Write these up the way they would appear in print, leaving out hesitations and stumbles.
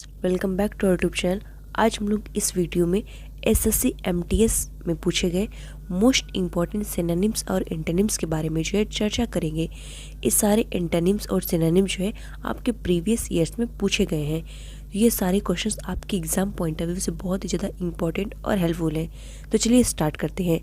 Welcome back to our YouTube channel. आज हम लोग इस वीडियो में एसएससी एमटीएस में पूछे गए मोस्ट इम्पॉर्टेंट सिनोनिम्स और एंटोनिम्स के बारे में जो है चर्चा करेंगे। ये सारे एंटोनिम्स और सिनोनिम जो है आपके प्रीवियस ईयर्स में पूछे गए हैं। ये सारे क्वेश्चंस आपके एग्जाम पॉइंट ऑफ व्यू से बहुत ही ज़्यादा इंपॉर्टेंट और हेल्पफुल हैं। तो चलिए स्टार्ट करते हैं।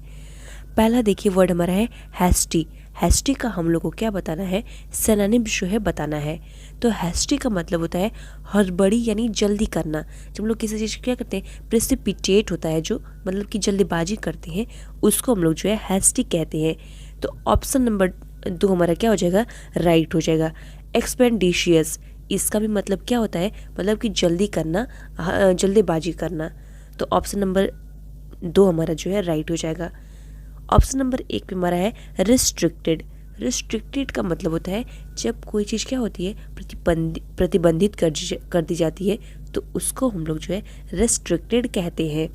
पहला देखिए वर्ड हमारा है हैस्टी। हैस्टी का हम लोग को क्या बताना है, सिनोनिम जो है बताना है। तो हैस्टी का मतलब होता है हड़बड़ी यानी जल्दी करना। जब हम लोग किसी चीज़ क्या करते हैं, प्रेसिपिटेट होता है जो मतलब कि जल्दीबाजी करते हैं, उसको हम लोग जो है हैस्टी कहते हैं। तो ऑप्शन नंबर 2 हमारा क्या हो जाएगा, राइट हो जाएगा। एक्सपेंडिशियस, इसका भी मतलब क्या होता है, मतलब कि जल्दी करना, जल्दीबाजी करना। तो ऑप्शन नंबर 2 हमारा जो है राइट हो जाएगा। ऑप्शन नंबर 1 पे हमारा है रिस्ट्रिक्टेड। रिस्ट्रिक्टेड का मतलब होता है जब कोई चीज़ क्या होती है, प्रतिबंधित कर दी जाती है, तो उसको हम लोग जो है रिस्ट्रिक्टेड कहते हैं।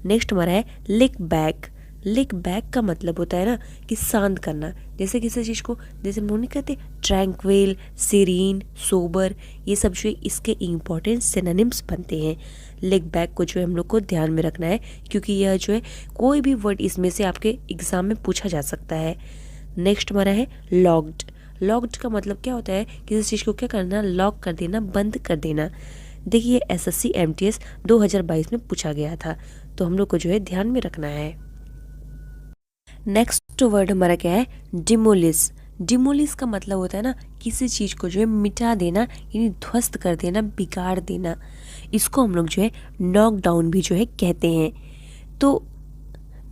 नेक्स्ट हमारा है लिक बैक। लिक बैक का मतलब होता है ना कि शांत करना। जैसे किसी चीज़ को, जैसे हम लोग नहीं कहते ट्रैंक्विल, सीरीन, सोबर, ये सब जो है इसके इम्पोर्टेंट सिनोनिम्स बनते हैं। लिक बैक को जो है हम लोग को ध्यान में रखना है, क्योंकि यह जो है कोई भी वर्ड इसमें से आपके एग्जाम में पूछा जा सकता है। नेक्स्ट हमारा है लॉक्ड। लॉक्ड का मतलब क्या होता है, किसी चीज़ को क्या करना, लॉक कर देना, बंद कर देना। देखिए एसएससी एमटीएस 2022 में पूछा गया था, तो हम लोग को जो है ध्यान में रखना है। नेक्स्ट वर्ड हमारा क्या है, डिमोलिश। डिमोलिश का मतलब होता है ना किसी चीज़ को जो है मिटा देना, यानी ध्वस्त कर देना, बिगाड़ देना। इसको हम लोग जो है नॉक डाउन भी जो है कहते हैं। तो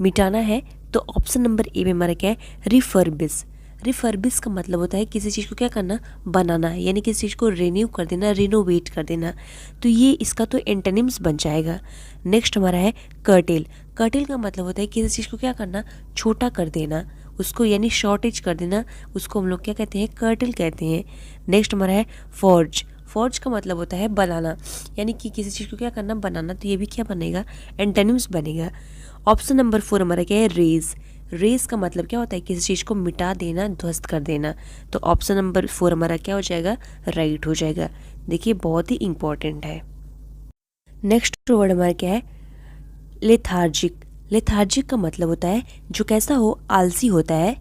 मिटाना है, तो ऑप्शन नंबर ए में हमारा क्या है, रिफर्बिश। रिफर्बिश का मतलब होता है किसी चीज़ को क्या करना, बनाना, यानी किसी चीज़ को रिन्यू कर देना, रिनोवेट कर देना। तो ये इसका तो एंटोनिम्स बन जाएगा। नेक्स्ट हमारा है कर्टेल। कर्टेल का मतलब होता है किसी चीज़ को क्या करना, छोटा कर देना, उसको यानी शॉर्टेज कर देना, उसको हम लोग क्या कहते हैं, कर्टेल कहते हैं। नेक्स्ट हमारा है फॉर्ज। फॉर्ज का मतलब होता है बनाना, यानी कि किसी चीज़ को क्या करना, बनाना। तो ये भी क्या बनेगा, एंटोनिम्स बनेगा। ऑप्शन नंबर 4 हमारा क्या है, रेज। रेज का मतलब क्या होता है, किसी चीज़ को मिटा देना, ध्वस्त कर देना। तो ऑप्शन नंबर 4 हमारा क्या हो जाएगा, राइट हो जाएगा। देखिए बहुत ही इंपॉर्टेंट है। नेक्स्ट वर्ड हमारा क्या है, लेथार्जिक। लेथार्जिक का मतलब होता है जो कैसा हो, आलसी होता है,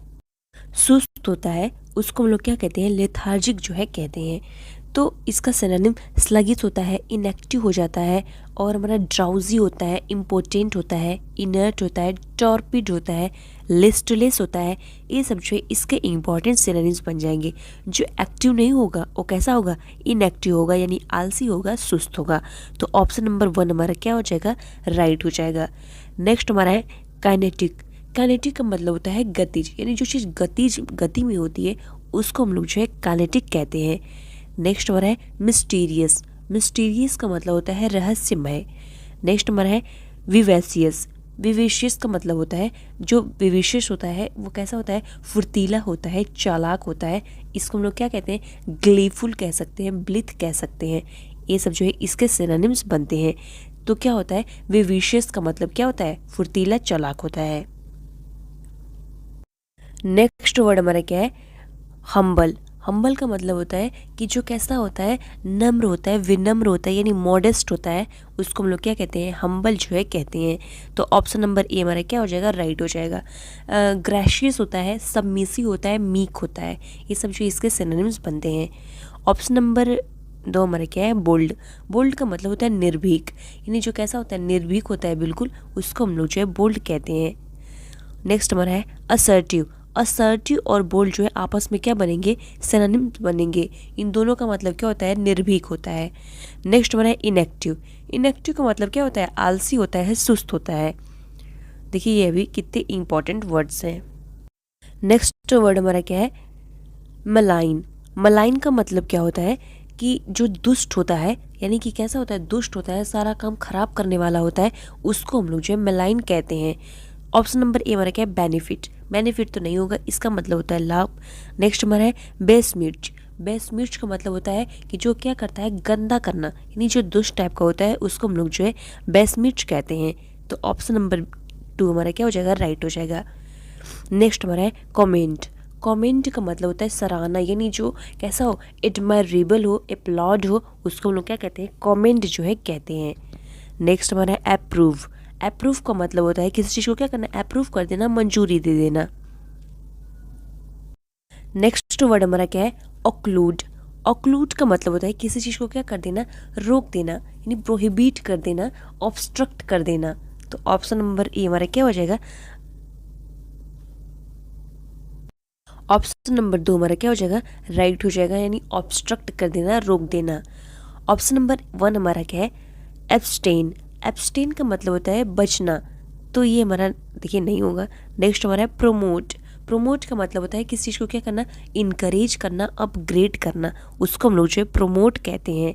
सुस्त होता है, उसको हम लोग क्या कहते हैं, लेथार्जिक जो है कहते हैं। तो इसका सिनोनिम स्लगिश होता है, इनएक्टिव हो जाता है, और हमारा ड्राउजी होता है, इम्पोर्टेंट होता है, इनर्ट होता है, टॉर्पिड होता है, लिस्टलेस होता है। ये सब जो है इसके इम्पॉर्टेंट सिनोनिम्स बन जाएंगे। जो एक्टिव नहीं होगा वो कैसा होगा, इनएक्टिव होगा, यानी आलसी होगा, सुस्त होगा। तो ऑप्शन नंबर 1 हमारा क्या हो जाएगा, राइट हो जाएगा। नेक्स्ट हमारा है काइनेटिक। काइनेटिक का मतलब होता है गतिज, यानी जो चीज़ गति में होती है उसको हम लोग जो है काइनेटिक कहते हैं। नेक्स्ट हमारा है मिस्टीरियस। मिस्टीरियस का मतलब होता है रहस्यमय। नेक्स्ट हमारा है विवेसियस। विवेशियस का मतलब होता है, जो विवेशियस होता है वो कैसा होता है, फुर्तीला होता है, चालाक होता है। इसको हम लोग क्या कहते हैं, ग्लेफुल कह सकते हैं, ब्लिथ कह सकते हैं। ये सब जो है इसके सिनोनिम्स बनते हैं। तो क्या होता है, विवेशियस का मतलब क्या होता है, फुर्तीला, चालाक होता है। नेक्स्ट वर्ड हमारा क्या है, हम्बल। हम्बल का मतलब होता है कि जो कैसा होता है, नम्र होता है, विनम्र होता है, यानी मॉडेस्ट होता है, उसको हम लोग क्या कहते हैं, हम्बल जो है कहते हैं। तो ऑप्शन नंबर ए हमारा क्या हो जाएगा, राइट हो जाएगा। ग्रेशियस होता है, सबमिसिव होता है, मीक होता है। ये सब जो इसके सिनोनिम्स बनते हैं। ऑप्शन नंबर 2 हमारा क्या है, बोल्ड। बोल्ड का मतलब होता है निर्भीक, यानी जो कैसा होता है, निर्भीक होता है बिल्कुल, उसको हम लोग जो है बोल्ड कहते हैं। नेक्स्ट हमारा है असर्टिव। असर्टिव और बोल्ड जो है आपस में क्या बनेंगे, सिनोनिम बनेंगे। इन दोनों का मतलब क्या होता है, निर्भीक होता है। नेक्स्ट हमारा है इनएक्टिव। इनएक्टिव का मतलब क्या होता है, आलसी होता है, सुस्त होता है। देखिए ये भी कितने इंपॉर्टेंट वर्ड्स हैं। नेक्स्ट वर्ड हमारा क्या है, मलाइन। मलाइन का मतलब क्या होता है कि जो दुष्ट होता है, यानी कि कैसा होता है, दुष्ट होता है, सारा काम खराब करने वाला होता है, उसको हम लोग जो है मलाइन कहते हैं। ऑप्शन नंबर ए हमारा क्या है, बेनिफिट। बेनिफिट तो नहीं होगा, इसका मतलब होता है लाभ। नेक्स्ट हमारा है बेसमिर्च। बेसमिर्च का मतलब होता है कि जो क्या करता है, गंदा करना, यानी जो दुष्ट टाइप का होता है उसको हम लोग जो है बेसमिर्च कहते हैं। तो ऑप्शन नंबर 2 हमारा क्या हो जाएगा, राइट हो जाएगा। नेक्स्ट हमारा है कमेंट। कमेंट का मतलब होता है सराहना, यानी जो कैसा हो, एडमायरेबल हो, अपलॉड हो, उसको हम लोग क्या कहते हैं, कमेंट जो है कहते हैं। नेक्स्ट हमारा है अप्रूव। अप्रूव का मतलब होता है किसी चीज़ को क्या करना, अप्रूव कर देना, मंजूरी दे देना। नेक्स्ट वर्ड हमारा क्या है, ऑक्लूड। ऑक्लूड का मतलब होता है किसी चीज़ को क्या कर देना, रोक देना, यानी प्रोहिबिट कर देना, ऑब्स्ट्रक्ट कर देना। तो ऑप्शन नंबर ए हमारा क्या हो जाएगा, ऑप्शन नंबर 2 हमारा क्या हो जाएगा, राइट हो जाएगा, यानी ऑब्स्ट्रक्ट कर देना, रोक देना। ऑप्शन नंबर 1 हमारा क्या है, एब्सटेन। एब्सटेन का मतलब होता है बचना, तो ये हमारा देखिए नहीं होगा। नेक्स्ट हमारा है प्रोमोट। प्रोमोट का मतलब होता है किसी चीज़ को क्या करना, इनकरेज करना, अपग्रेड करना, उसको हम लोग जो है प्रोमोट कहते हैं।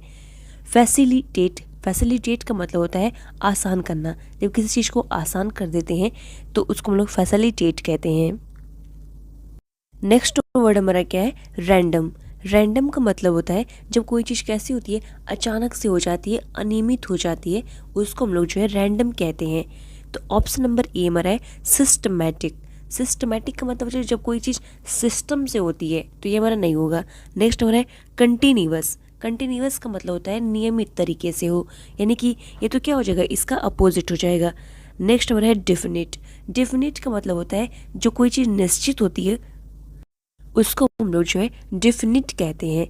फैसिलिटेट। फैसिलिटेट का मतलब होता है आसान करना, जब किसी चीज़ को आसान कर देते हैं तो उसको हम लोग फैसिलिटेट कहते हैं। नेक्स्ट वर्ड हमारा क्या है, रैंडम। रैंडम का मतलब होता है जब कोई चीज़ कैसी होती है, अचानक से हो जाती है, अनियमित हो जाती है, उसको हम लोग जो है रैंडम कहते हैं। तो ऑप्शन नंबर ए हमारा है सिस्टमैटिक। सिस्टमैटिक का मतलब है जब कोई चीज़ सिस्टम से होती है, तो ये हमारा नहीं होगा। नेक्स्ट हमारा है कंटिन्यूअस। कंटिन्यूअस का मतलब होता है नियमित तरीके से हो, यानी कि ये तो क्या हो जाएगा, इसका अपोजिट हो जाएगा। नेक्स्ट हमारा है डिफिनिट। डिफिनिट का मतलब होता है जो कोई चीज़ निश्चित होती है, उसको हम लोग जो है डिफिनिट कहते हैं।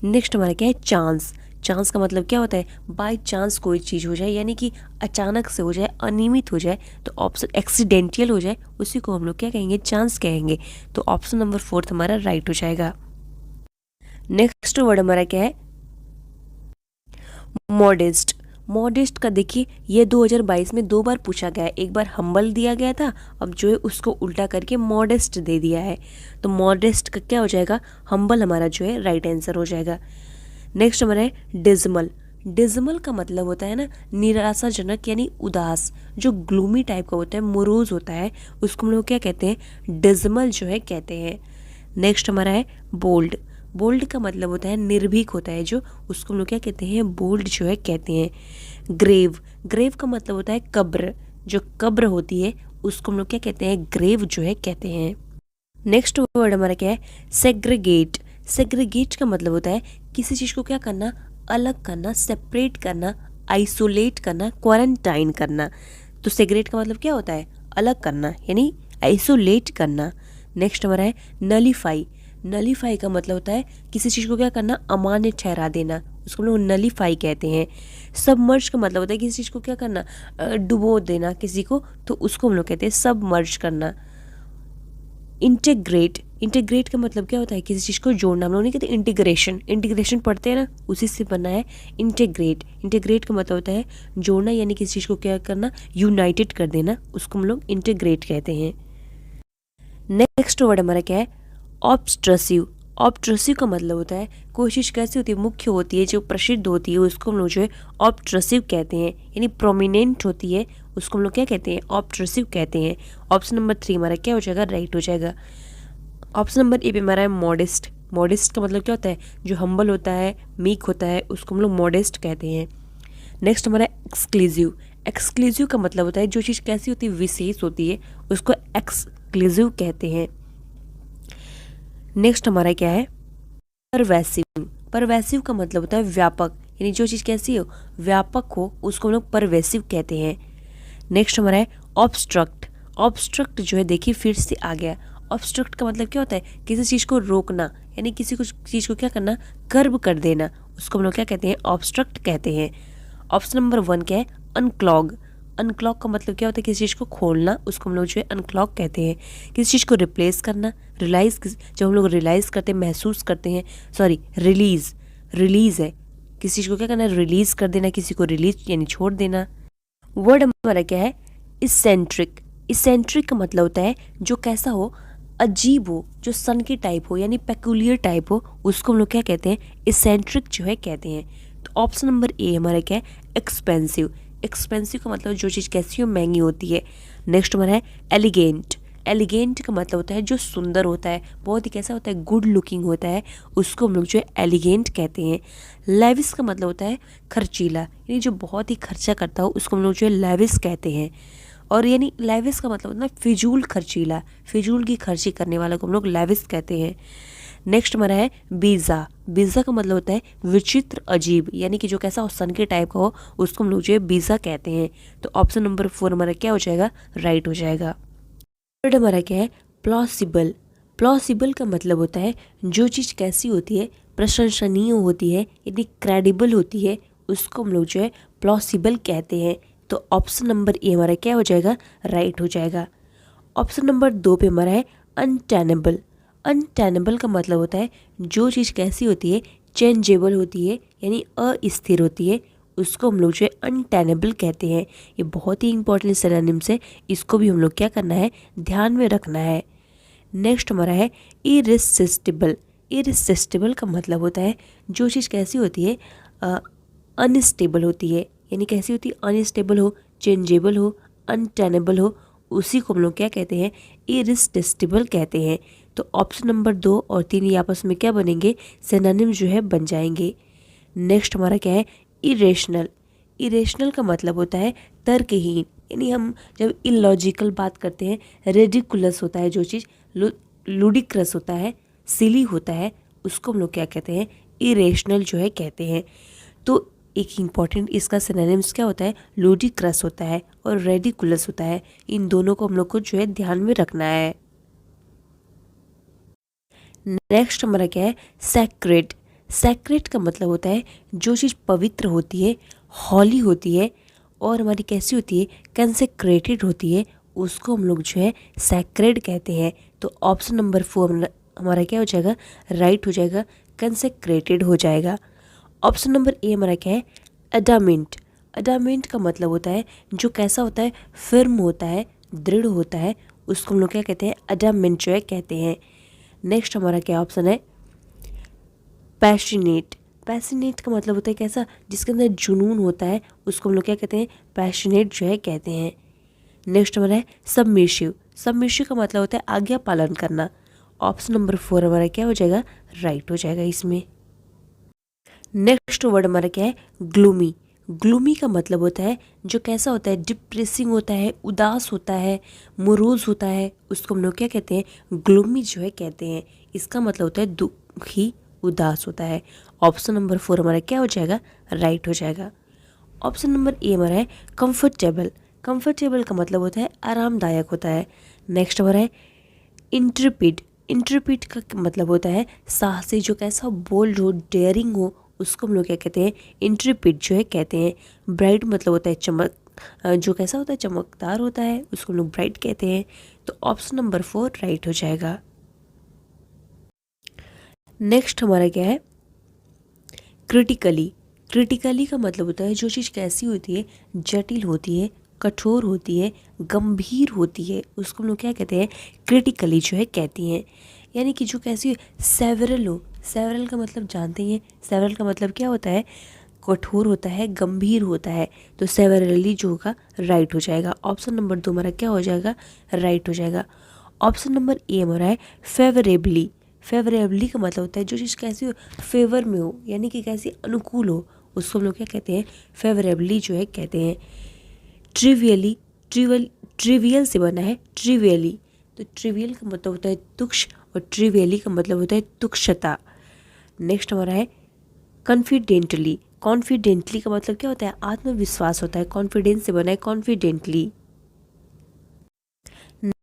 नेक्स्ट हमारा क्या है, चांस। चांस का मतलब क्या होता है, बाय चांस कोई चीज़ हो जाए, यानी कि अचानक से हो जाए, अनियमित हो जाए, तो ऑप्शन एक्सीडेंटल हो जाए, उसी को हम लोग क्या कहेंगे, चांस कहेंगे। तो ऑप्शन नंबर 4 हमारा राइट हो जाएगा। नेक्स्ट वर्ड हमारा क्या है, मॉडेस्ट। मॉडेस्ट का देखिए ये 2022 में 2 बार पूछा गया है, एक बार हम्बल दिया गया था, अब जो है उसको उल्टा करके मॉडेस्ट दे दिया है। तो मॉडेस्ट का क्या हो जाएगा, हम्बल हमारा जो है राइट आंसर हो जाएगा। नेक्स्ट हमारा है डिजमल। डिजमल का मतलब होता है ना निराशाजनक, यानी उदास, जो ग्लूमी टाइप का होता है, मोरोज होता है, उसको हम लोग क्या कहते हैं, डिजमल जो है कहते हैं। नेक्स्ट हमारा है बोल्ड। बोल्ड का मतलब होता है निर्भीक होता है जो, उसको हम लोग क्या कहते हैं, बोल्ड जो है कहते हैं। ग्रेव। ग्रेव का मतलब होता है कब्र, जो कब्र होती है उसको हम लोग क्या कहते हैं, ग्रेव जो है कहते हैं। नेक्स्ट वर्ड हमारा क्या है, सेग्रीगेट। सेग्रीगेट का मतलब होता है किसी चीज़ को क्या करना, अलग करना, सेपरेट करना, आइसोलेट करना, क्वारंटाइन करना। तो सेग्रेट का मतलब क्या होता है, अलग करना, यानी आइसोलेट करना। नेक्स्ट हमारा है नलीफाई। नलीफाई का मतलब होता है किसी चीज़ को क्या करना, अमान्य ठहरा देना, उसको हम लोग नलीफाई कहते हैं। सबमर्ज का मतलब होता है किसी चीज़ को क्या करना, डुबो देना किसी को, तो उसको हम लोग कहते हैं सबमर्ज करना। इंटीग्रेट। इंटीग्रेट का मतलब क्या होता है, किसी चीज़ को जोड़ना, हम लोग नहीं कहते इंटीग्रेशन, इंटीग्रेशन पढ़ते हैं ना, उसी से बना है इंटीग्रेट। इंटीग्रेट का मतलब होता है जोड़ना, यानी किसी चीज़ को क्या करना, यूनाइटेड कर देना, उसको हम लोग इंटीग्रेट कहते हैं। नेक्स्ट वर्ड हमारा क्या है, ऑब्स्ट्रसिव। ऑब्ट्रसिव का मतलब होता है कोई चीज़ कैसी होती है, मुख्य होती है, जो प्रसिद्ध होती है, उसको हम लोग जो है ऑब्ट्रसिव कहते हैं, यानी प्रोमिनेंट होती है, उसको हम लोग क्या कहते हैं, ऑब्ट्रसिव कहते हैं। ऑप्शन नंबर 3 हमारा क्या हो जाएगा, राइट हो जाएगा। ऑप्शन नंबर ए पे हमारा है मॉडेस्ट। मॉडेस्ट का मतलब क्या होता है, जो हम्बल होता है, मीक होता है, उसको हम लोग मॉडेस्ट कहते हैं। नेक्स्ट हमारा एक्सक्लूसिव। एक्सक्लूसिव का मतलब होता है जो चीज़ कैसी होती है, विशेष होती है, उसको एक्सक्लूसिव कहते हैं। नेक्स्ट हमारा क्या है, परवेसिव। परवेसिव का मतलब होता है व्यापक, यानी जो चीज़ कैसी हो, व्यापक हो, उसको हम लोग परवेसिव कहते हैं। नेक्स्ट हमारा है ऑब्स्ट्रक्ट। ऑब्स्ट्रक्ट जो है देखिए फिर से आ गया। ऑब्स्ट्रक्ट का मतलब क्या होता है, किसी चीज़ को रोकना, यानी किसी को चीज़ को क्या करना, कर्ब कर देना, उसको हम लोग क्या कहते हैं, ऑब्स्ट्रक्ट कहते हैं। ऑप्शन नंबर 1 क्या है, अनक्लॉग। अनक्लॉग का मतलब क्या होता है, किसी चीज़ को खोलना, उसको हम लोग जो है अनक्लॉग कहते हैं। किसी चीज़ को रिप्लेस करना, रियलाइज, जब हम लोग रियलाइज़ करते हैं, महसूस करते हैं, सॉरी रिलीज़, रिलीज़ है, किसी चीज़ को क्या करना, रिलीज़ कर देना, किसी को रिलीज यानी छोड़ देना। वर्ड हमारा क्या है, इसेंट्रिक। इसेंट्रिक का मतलब होता है जो कैसा हो, अजीब हो, जो सन की टाइप हो, यानी पेकुलियर टाइप हो, उसको हम लोग क्या कहते हैं, इसेंट्रिक जो है कहते हैं। तो ऑप्शन नंबर ए हमारा क्या है, एक्सपेंसिव। एक्सपेंसिव का मतलब जो चीज़ कैसी हो, महंगी होती है। नेक्स्ट हमारा है एलिगेंट। एलिगेंट का मतलब होता है जो सुंदर होता है, बहुत ही कैसा होता है, गुड लुकिंग होता है, उसको हम लोग जो है एलिगेंट कहते हैं। लेविस का मतलब होता है खर्चीला, यानी जो बहुत ही खर्चा करता हो, उसको हम लोग जो है लेविस कहते हैं। और यानी लेविश का मतलब होता है फिजूल खर्चीला, फिजूल की खर्ची करने वाला को हम लोग लेविश कहते हैं। नेक्स्ट हमारा है बीज़ा। बीज़ा का मतलब होता है विचित्र, अजीब, यानी कि जो कैसा सनके टाइप का हो उसको हम लोग जो है बीज़ा कहते हैं। तो ऑप्शन नंबर 4 हमारा क्या हो जाएगा, राइट हो जाएगा। थर्ड हमारा क्या है, प्लॉसिबल। प्लॉसिबल का मतलब होता है जो चीज़ कैसी होती है, प्रशंसनीय होती है, यानी क्रेडिबल होती है, उसको हम लोग जो है प्लॉसिबल कहते हैं। तो ऑप्शन नंबर ए हमारा क्या हो जाएगा, राइट हो जाएगा। ऑप्शन नंबर 2 पे हमारा है अनटेनेबल। अनटेनेबल का मतलब होता है जो चीज़ कैसी होती है, चेंजेबल होती है, यानी अस्थिर होती है, उसको हम लोग जो है अनटेनेबल कहते हैं। ये बहुत ही इंपॉर्टेंट सिनोनिम्स है, इसको भी हम लोग क्या करना है, ध्यान में रखना है। नेक्स्ट हमारा है इरिसिस्टिबल। इरिसिस्टिबल का मतलब होता है जो चीज़ कैसी होती है, अनस्टेबल होती है, यानी कैसी होती है, अनस्टेबल हो, चेंजेबल हो, अनटेनेबल हो, उसी को हम लोग क्या कहते हैं, इरिसिस्टिबल कहते हैं। तो ऑप्शन नंबर 2 और 3 ये आपस में क्या बनेंगे, सिनोनिम जो है बन जाएंगे। नेक्स्ट हमारा क्या है, इरेशनल। इरेशनल का मतलब होता है तर्कहीन, यानी हम जब इलॉजिकल बात करते हैं, रेडिकुलस होता है जो चीज़, लुडिक्रस होता है, सिली होता है, उसको हम लोग क्या कहते हैं, इरेशनल जो है कहते हैं। तो एक इम्पॉर्टेंट इसका सिनोनिम्स क्या होता है, लुडिक्रस होता है और रेडिकुलस होता है। इन दोनों को हम लोग को जो है ध्यान में रखना है। नेक्स्ट हमारा क्या है, सैक्रेड। सैक्रेड का मतलब होता है जो चीज़ पवित्र होती है, हॉली होती है और हमारी कैसी होती है, कंसेक्रेटेड होती है, उसको हम लोग जो है सैक्रेड कहते हैं। तो ऑप्शन नंबर 4 हमारा क्या हो जाएगा, राइट हो जाएगा, कंसेक्रेटेड हो जाएगा। ऑप्शन नंबर ए हमारा क्या है, अडामेंट। अडामेंट का मतलब होता है जो कैसा होता है, फिर्म होता है, दृढ़ होता है, उसको हम लोग क्या कहते हैं, अडामेंट जो है कहते हैं। नेक्स्ट हमारा क्या ऑप्शन है, पैशनेट। पैशनेट का मतलब होता है कैसा, जिसके अंदर जुनून होता है, उसको हम लोग क्या कहते हैं, पैशनेट जो है कहते हैं। नेक्स्ट हमारा है सबमिसिव। सबमिसिव का मतलब होता है आज्ञा पालन करना। ऑप्शन नंबर 4 हमारा क्या हो जाएगा, राइट हो जाएगा इसमें। नेक्स्ट वर्ड हमारा क्या है, ग्लूमी। ग्लूमी का मतलब होता है जो कैसा होता है, डिप्रेसिंग होता है, उदास होता है, मुरूज होता है, उसको हम लोग क्या कहते हैं, ग्लूमी जो है कहते हैं। इसका मतलब होता है दुखी, उदास होता है। ऑप्शन नंबर 4 हमारा क्या हो जाएगा, राइट हो जाएगा। ऑप्शन नंबर ए हमारा है कंफर्टेबल। कंफर्टेबल का मतलब होता है आरामदायक होता है। नेक्स्ट हमारा है इंट्रपिड। इंट्रपिड का मतलब होता है साहसी, जो कैसा बोल्ड हो, डेयरिंग हो, उसको हम लोग क्या कहते हैं, इंट्रपिड जो है कहते हैं। ब्राइट मतलब होता है चमक, जो कैसा होता है, चमकदार होता है, उसको हम लोग ब्राइट कहते हैं। तो ऑप्शन नंबर 4 राइट हो जाएगा। नेक्स्ट हमारा क्या है, क्रिटिकली। क्रिटिकली का मतलब होता है जो चीज़ कैसी होती है, जटिल होती है, कठोर होती है, गंभीर होती है, उसको हम लोग क्या कहते हैं, क्रिटिकली जो है कहती हैं। यानी कि जो कैसी हो, सेवरल हो। सेवरल का मतलब जानते ही हैं, सेवरल का मतलब क्या होता है, कठोर होता है, गंभीर होता है। तो सेवरली जो होगा राइट हो जाएगा। ऑप्शन नंबर 2 हमारा क्या हो जाएगा, राइट हो जाएगा। ऑप्शन नंबर ए हमारा है फेवरेबली। फेवरेबली का मतलब होता है जो चीज़ कैसी हो, फेवर में हो, यानी कि कैसी अनुकूल हो, उसको हम लोग क्या कहते हैं, फेवरेबली जो है कहते हैं। ट्रिवियली, ट्रिवियल से बना है ट्रिवियली। तो ट्रिवियल का मतलब होता है तुक्ष और ट्रिवियली का मतलब होता है तुक्षता। नेक्स्ट हमारा है कॉन्फिडेंटली। कॉन्फिडेंटली का मतलब क्या होता है, आत्मविश्वास होता है, कॉन्फिडेंस से बना है कॉन्फिडेंटली।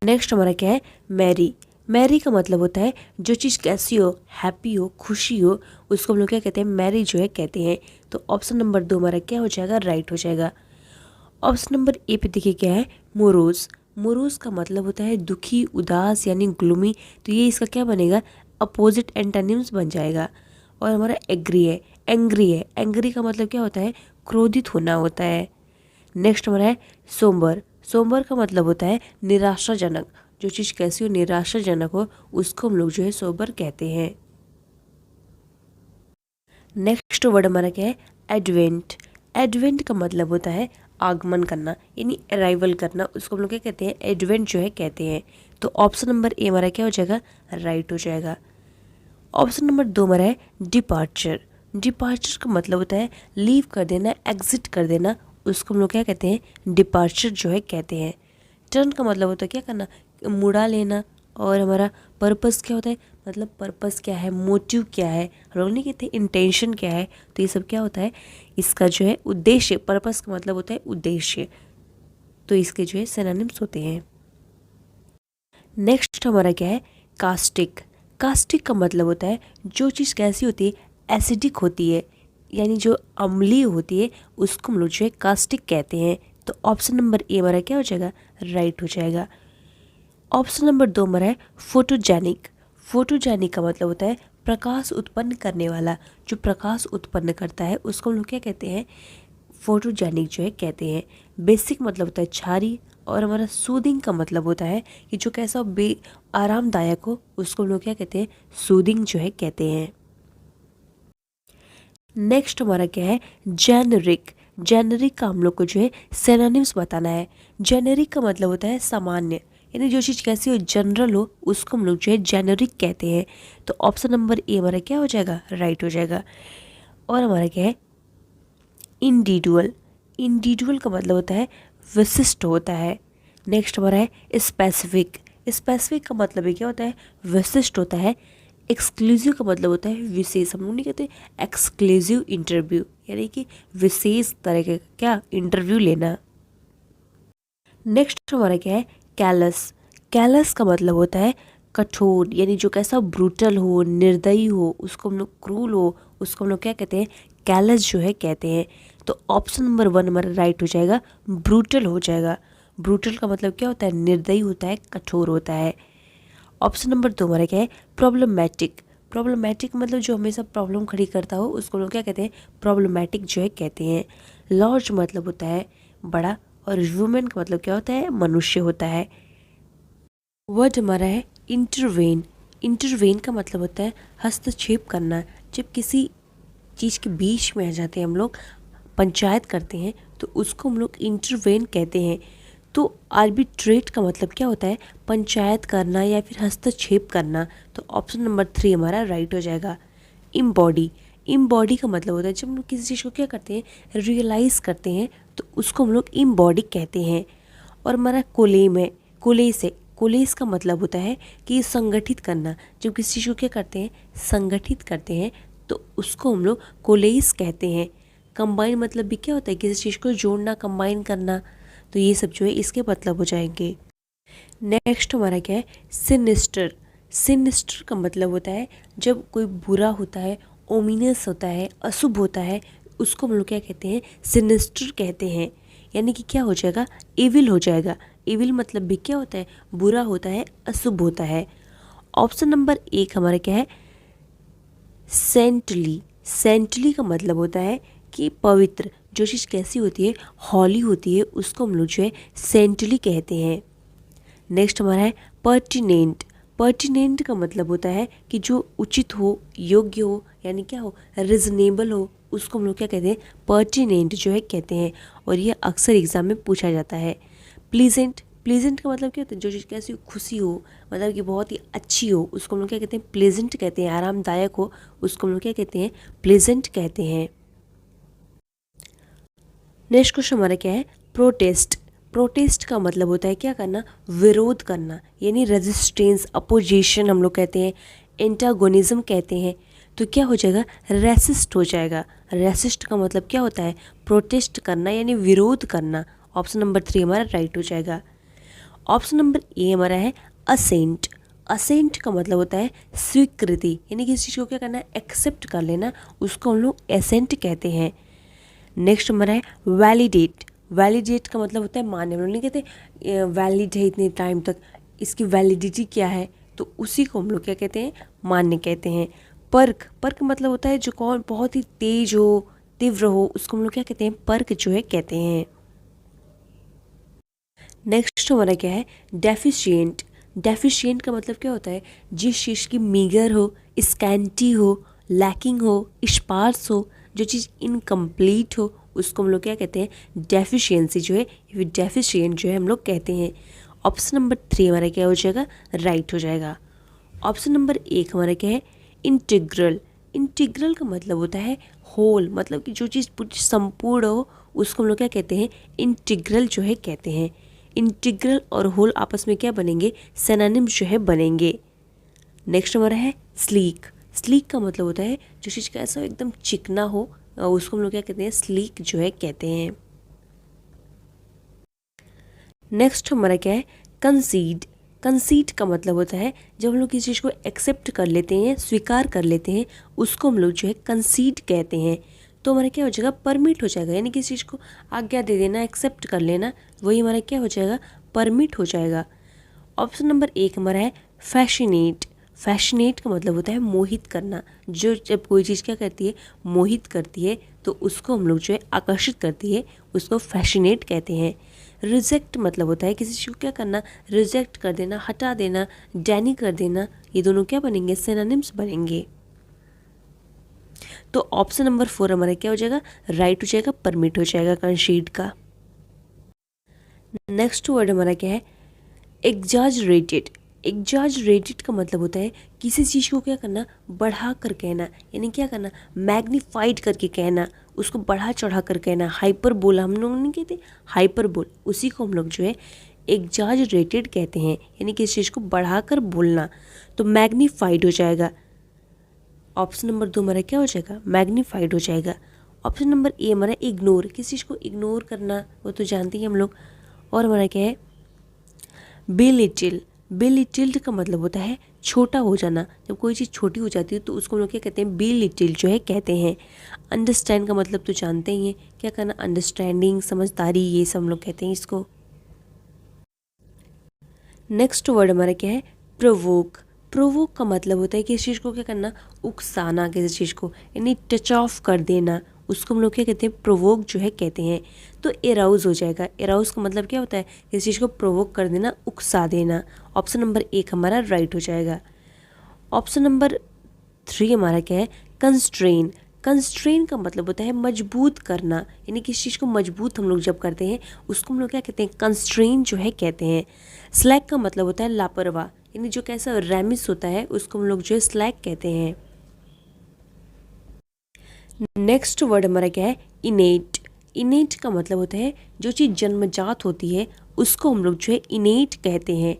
नेक्स्ट हमारा क्या है, मैरी। मैरी का मतलब होता है जो चीज़ कैसी हो, हैप्पी हो, खुशी हो, उसको हम लोग क्या कहते हैं, मैरी जो है कहते हैं। तो ऑप्शन नंबर 2 हमारा क्या हो जाएगा, राइट हो जाएगा। ऑप्शन नंबर ए पे देखिए क्या है, मोरोज। मोरोज का मतलब होता है दुखी, उदास, यानी ग्लूमी। तो ये इसका क्या बनेगा, अपोजिट एंटोनिम्स बन जाएगा। और हमारा एग्री है, एंग्री है। एंग्री का मतलब क्या होता है, क्रोधित होना होता है। नेक्स्ट हमारा है सोम्बर। सोम्बर का मतलब होता है निराशाजनक, जो चीज़ कैसी हो, निराशाजनक हो, उसको हम लोग जो है सोबर कहते हैं। नेक्स्ट वर्ड हमारा क्या है, एडवेंट। एडवेंट का मतलब होता है आगमन करना, यानी अराइवल करना, उसको हम लोग क्या कहते हैं, एडवेंट जो है कहते हैं। तो ऑप्शन नंबर ए हमारा क्या हो जाएगा, राइट हो जाएगा। ऑप्शन नंबर 2 हमारा है डिपार्चर। डिपार्चर का मतलब होता है लीव कर देना, एग्जिट कर देना, उसको हम लोग क्या कहते हैं, डिपार्चर जो है कहते हैं। टर्न का मतलब होता है क्या करना, मुड़ा लेना। और हमारा पर्पस क्या होता है, मतलब पर्पस क्या है, मोटिव क्या है, हम लोग नहीं कहते इंटेंशन क्या है, तो ये सब क्या होता है, इसका जो है उद्देश्य, पर्पस का मतलब होता है उद्देश्य, तो इसके जो है सिनोनिम्स होते हैं। नेक्स्ट हमारा क्या है, कास्टिक। कास्टिक का मतलब होता है जो चीज़ कैसी होती है, एसिडिक होती है, यानी जो अम्लीय होती है, उसको हम लोग जो है कास्टिक कहते हैं। तो ऑप्शन नंबर ए हमारा क्या हो जाएगा, राइट हो जाएगा। ऑप्शन नंबर 2 हमारा है फोटोजेनिक। फोटोजेनिक का मतलब होता है प्रकाश उत्पन्न करने वाला, जो प्रकाश उत्पन्न करता है उसको हम लोग क्या कहते हैं, फोटोजेनिक जो है कहते हैं। बेसिक मतलब होता है क्षारी, और हमारा सूदिंग का मतलब होता है कि जो कैसा बे आरामदायक हो, उसको हम लोग क्या कहते हैं, सूदिंग जो है कहते हैं। नेक्स्ट हमारा क्या है, जेनरिक। जेनरिक का हम लोग को जो है सिनोनिम्स बताना है। जेनरिक का मतलब होता है सामान्य, यानी जो चीज़ कैसी हो, जनरल हो, उसको हम लोग जो है जेनरिक कहते हैं। तो ऑप्शन नंबर ए हमारा क्या हो जाएगा, राइट हो जाएगा। और हमारा क्या है, इंडिविजुअल। इंडिविजुअल का मतलब होता है विशिष्ट होता है। नेक्स्ट हमारा है स्पेसिफिक। स्पेसिफिक का मतलब है क्या होता है, विशिष्ट होता है। एक्सक्लूसिव का मतलब होता है विशेष, हम लोग नहीं कहते एक्सक्लूसिव इंटरव्यू, यानी कि विशेष तरह का क्या इंटरव्यू लेना। नेक्स्ट हमारा क्या है, कैलस। कैलस का मतलब होता है कठोर, यानी जो कैसा ब्रूटल हो, निर्दयी हो, उसको हम लोग क्रूल हो, उसको हम लोग क्या कहते हैं, कैलस जो है कहते हैं। तो ऑप्शन नंबर 1 हमारा राइट हो जाएगा, ब्रूटल हो जाएगा। ब्रूटल का मतलब क्या होता है, निर्दयी होता है, कठोर होता है। ऑप्शन नंबर 2 हमारा क्या है, प्रॉब्लमैटिक। प्रॉब्लमैटिक मतलब जो हमेशा प्रॉब्लम खड़ी करता हो, उसको लोग क्या कहते हैं, प्रॉब्लमैटिक जो है कहते हैं। लार्ज मतलब होता है बड़ा, और ह्यूमन का मतलब क्या होता है, मनुष्य होता है। वर्ड हमारा है इंटरवेन। इंटरवेन का मतलब होता है हस्तक्षेप करना। जब किसी चीज़ के बीच में आ जाते हैं हम लोग, पंचायत करते हैं, तो उसको हम लोग इंटरवेन कहते हैं। तो आर्बिट्रेट का मतलब क्या होता है, पंचायत करना या फिर हस्तक्षेप करना। तो ऑप्शन नंबर 3 हमारा राइट हो जाएगा। इम्बॉडी। इम्बॉडी का मतलब होता है जब हम लोग किसी चीज़ को क्या करते हैं, रियलाइज़ करते हैं, तो उसको हम लोग इम्बॉडी कहते हैं। और हमारा कोलेम है, कोलेस है। कोलेस का मतलब होता है कि संगठित करना। जब किसी चीज़ को क्या करते हैं, संगठित करते हैं, तो उसको हम लोग कोलेस कहते हैं। कंबाइन मतलब भी क्या होता है, किसी चीज़ को जोड़ना, कंबाइन करना। तो ये सब जो है इसके मतलब हो जाएंगे। नेक्स्ट हमारा क्या है, सिनिस्टर। सिनिस्टर का मतलब होता है जब कोई बुरा होता है, ओमिनस होता है, अशुभ होता है, उसको हम लोग क्या कहते हैं, सिनिस्टर कहते हैं। यानी कि क्या हो जाएगा, एविल हो जाएगा। एविल मतलब भी क्या होता है, बुरा होता है, अशुभ होता है। ऑप्शन नंबर 1 हमारा क्या है, सेंटली। सेंटली का मतलब होता है कि पवित्र। जो चीज़ कैसी होती है, हॉली होती है, उसको हम लोग जो है सेंटली कहते हैं। नेक्स्ट हमारा है पर्टिनेंट। पर्टिनेंट का मतलब होता है कि जो उचित हो, योग्य हो, यानी क्या हो, रिजनेबल हो, उसको हम लोग क्या कहते हैं, पर्टिनेंट जो है कहते हैं। और ये अक्सर एग्जाम में पूछा जाता है। प्लीजेंट। प्लीजेंट का मतलब क्या होता है, जो चीज़ कैसी खुशी हो, मतलब कि बहुत ही अच्छी हो, उसको हम लोग क्या कहते हैं, प्लेजेंट कहते हैं। आरामदायक हो, उसको हम लोग क्या कहते हैं, प्लेजेंट कहते हैं। नेक्स्ट क्वेश्चन हमारा क्या है, प्रोटेस्ट। प्रोटेस्ट का मतलब होता है क्या करना, विरोध करना, यानी रेजिस्टेंस, अपोजिशन हम लोग कहते हैं, एंटागोनिज्म कहते हैं। तो क्या हो जाएगा, रेसिस्ट हो जाएगा। रेसिस्ट का मतलब क्या होता है, प्रोटेस्ट करना, यानी विरोध करना। ऑप्शन नंबर 3 हमारा राइट हो जाएगा। ऑप्शन नंबर ए हमारा है असेंट। असेंट का मतलब होता है स्वीकृति, यानी किसी चीज़ को क्या करना है, एक्सेप्ट कर लेना, उसको हम लोग एसेंट कहते हैं। नेक्स्ट हमारा है वैलिडेट। वैलिडेट का मतलब होता है मान्य। हम लोग नहीं कहते वैलिड है इतने टाइम तक, इसकी वैलिडिटी क्या है, तो उसी को हम लोग क्या कहते हैं, मान्य कहते हैं। पर्क। पर्क मतलब होता है जो कौन बहुत ही तेज हो, तीव्र हो, उसको हम लोग क्या कहते हैं, पर्क जो है कहते हैं। नेक्स्ट हमारा क्या है, डेफिशिएंट। डेफिशिएंट का मतलब क्या होता है, जिस चीज़ की मीगर हो, स्कैंटी हो, लैकिंग हो, स्पार्स हो, जो चीज़ इनकम्प्लीट हो, उसको हम लोग क्या कहते हैं, डेफिशिएंसी जो है, ये डेफिशिएंट जो है हम लोग कहते हैं। ऑप्शन नंबर 3 हमारा क्या हो जाएगा, राइट हो जाएगा। ऑप्शन नंबर 1 हमारा क्या है, इंटीग्रल। इंटीग्रल का मतलब होता है होल, मतलब कि जो चीज़ पूरी संपूर्ण हो, उसको हम लोग क्या कहते हैं, इंटीग्रल जो है कहते हैं। इंटीग्रल और होल आपस में क्या बनेंगे, सिनोनिम्स जो है बनेंगे। नेक्स्ट हमारा है स्लीक। स्लीक का मतलब होता है जो चीज़ का ऐसा एकदम चिकना हो, उसको हम लोग क्या कहते हैं, स्लीक जो है कहते हैं। नेक्स्ट हमारा क्या है, कंसीड। कंसीड का मतलब होता है जब हम लोग किसी चीज़ को एक्सेप्ट कर लेते हैं, स्वीकार कर लेते हैं, उसको हम लोग जो है कंसीड कहते हैं। तो हमारा क्या हो जाएगा, परमिट हो जाएगा, यानी किसी चीज़ को आज्ञा दे देना, एक्सेप्ट कर लेना, वही हमारा क्या हो जाएगा, परमिट हो जाएगा। ऑप्शन नंबर 1 हमारा है फैसिनेट। फैसिनेट का मतलब होता है मोहित करना। जो जब कोई चीज़ क्या करती है, मोहित करती है, तो उसको हम लोग जो है आकर्षित करती है, उसको फैसिनेट कहते हैं। रिजेक्ट मतलब होता है किसी चीज़ को क्या करना, रिजेक्ट कर देना, हटा देना, डैनी कर देना, ये दोनों क्या बनेंगे, सिनोनिम्स बनेंगे। तो ऑप्शन नंबर 4 हमारा क्या हो जाएगा, राइट हो जाएगा, परमिट हो जाएगा कंसीड का। नेक्स्ट वर्ड हमारा क्या है, एग्जैजरेटेड। एग्जैजरेटेड का मतलब होता है किसी चीज़ को क्या करना, बढ़ा कर कहना, यानी क्या करना, मैग्नीफाइड करके कहना, उसको बढ़ा चढ़ा कर कहना। हाइपर बोल हम लोग नहीं कहते, हाइपर बोल, उसी को हम लोग जो है एग्जैजरेटेड कहते हैं, यानी किसी चीज़ को बढ़ा कर बोलना। तो मैग्नीफाइड हो जाएगा। ऑप्शन नंबर 2 हमारा क्या हो जाएगा, मैग्नीफाइड हो जाएगा। ऑप्शन नंबर ए हमारा इग्नोर। किसी चीज़ को इग्नोर करना, वो तो जानते ही हम लोग। और हमारा क्या है, बेलिटिल। बेलिटिल्ड का मतलब होता है छोटा हो जाना। जब कोई चीज़ छोटी हो जाती है तो उसको हम लोग क्या कहते हैं, बेलिटिल जो है कहते हैं। अंडरस्टैंड का मतलब तो जानते ही हैं, क्या करना, अंडरस्टैंडिंग, समझदारी, ये सब हम लोग कहते हैं इसको। नेक्स्ट वर्ड हमारा क्या है, प्रोवोक। प्रोवोक का मतलब होता है किसी चीज़ को क्या करना, उकसाना किसी चीज़ को, यानी टच ऑफ कर देना, उसको हम लोग क्या कहते हैं, प्रोवोक जो है कहते हैं। तो एराउज हो जाएगा। एराउज का मतलब क्या होता है, किसी चीज़ को प्रोवोक कर देना, उकसा देना। ऑप्शन नंबर 1 हमारा राइट हो जाएगा। ऑप्शन नंबर 3 हमारा क्या है, कंस्ट्रेन। कंस्ट्रेन का मतलब होता है मजबूत करना, यानी किसी चीज़ को मजबूत हम लोग जब करते हैं उसको हम लोग क्या कहते हैं, कंस्ट्रेन जो है कहते हैं। स्लैक का मतलब होता है लापरवाह, यानी जो कैसा रैमिस होता है उसको हम लोग जो है स्लैक कहते हैं। नेक्स्ट वर्ड हमारा क्या है, इनेट। इनेट का मतलब होता है जो चीज़ जन्मजात होती है उसको हम लोग जो है इनेट कहते हैं।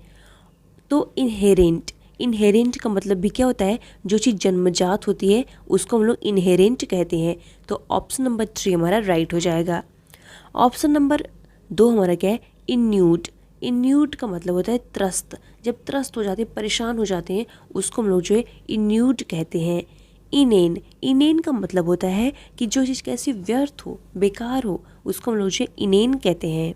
तो इनहेरेंट। इनहेरेंट का मतलब भी क्या होता है, जो चीज़ जन्मजात होती है उसको हम लोग इनहेरेंट कहते हैं। तो ऑप्शन नंबर 3 हमारा राइट हो जाएगा। ऑप्शन नंबर 2 हमारा क्या है, इन्यूट। इन्यूट का मतलब होता है त्रस्त। जब त्रस्त हो जाते हैं, परेशान हो जाते हैं, उसको हम लोग जो है इन्यूट कहते हैं। इनेन। इनेन का मतलब होता है कि जो चीज़ कैसी व्यर्थ हो, बेकार हो, उसको हम लोग जो है इनेन कहते हैं।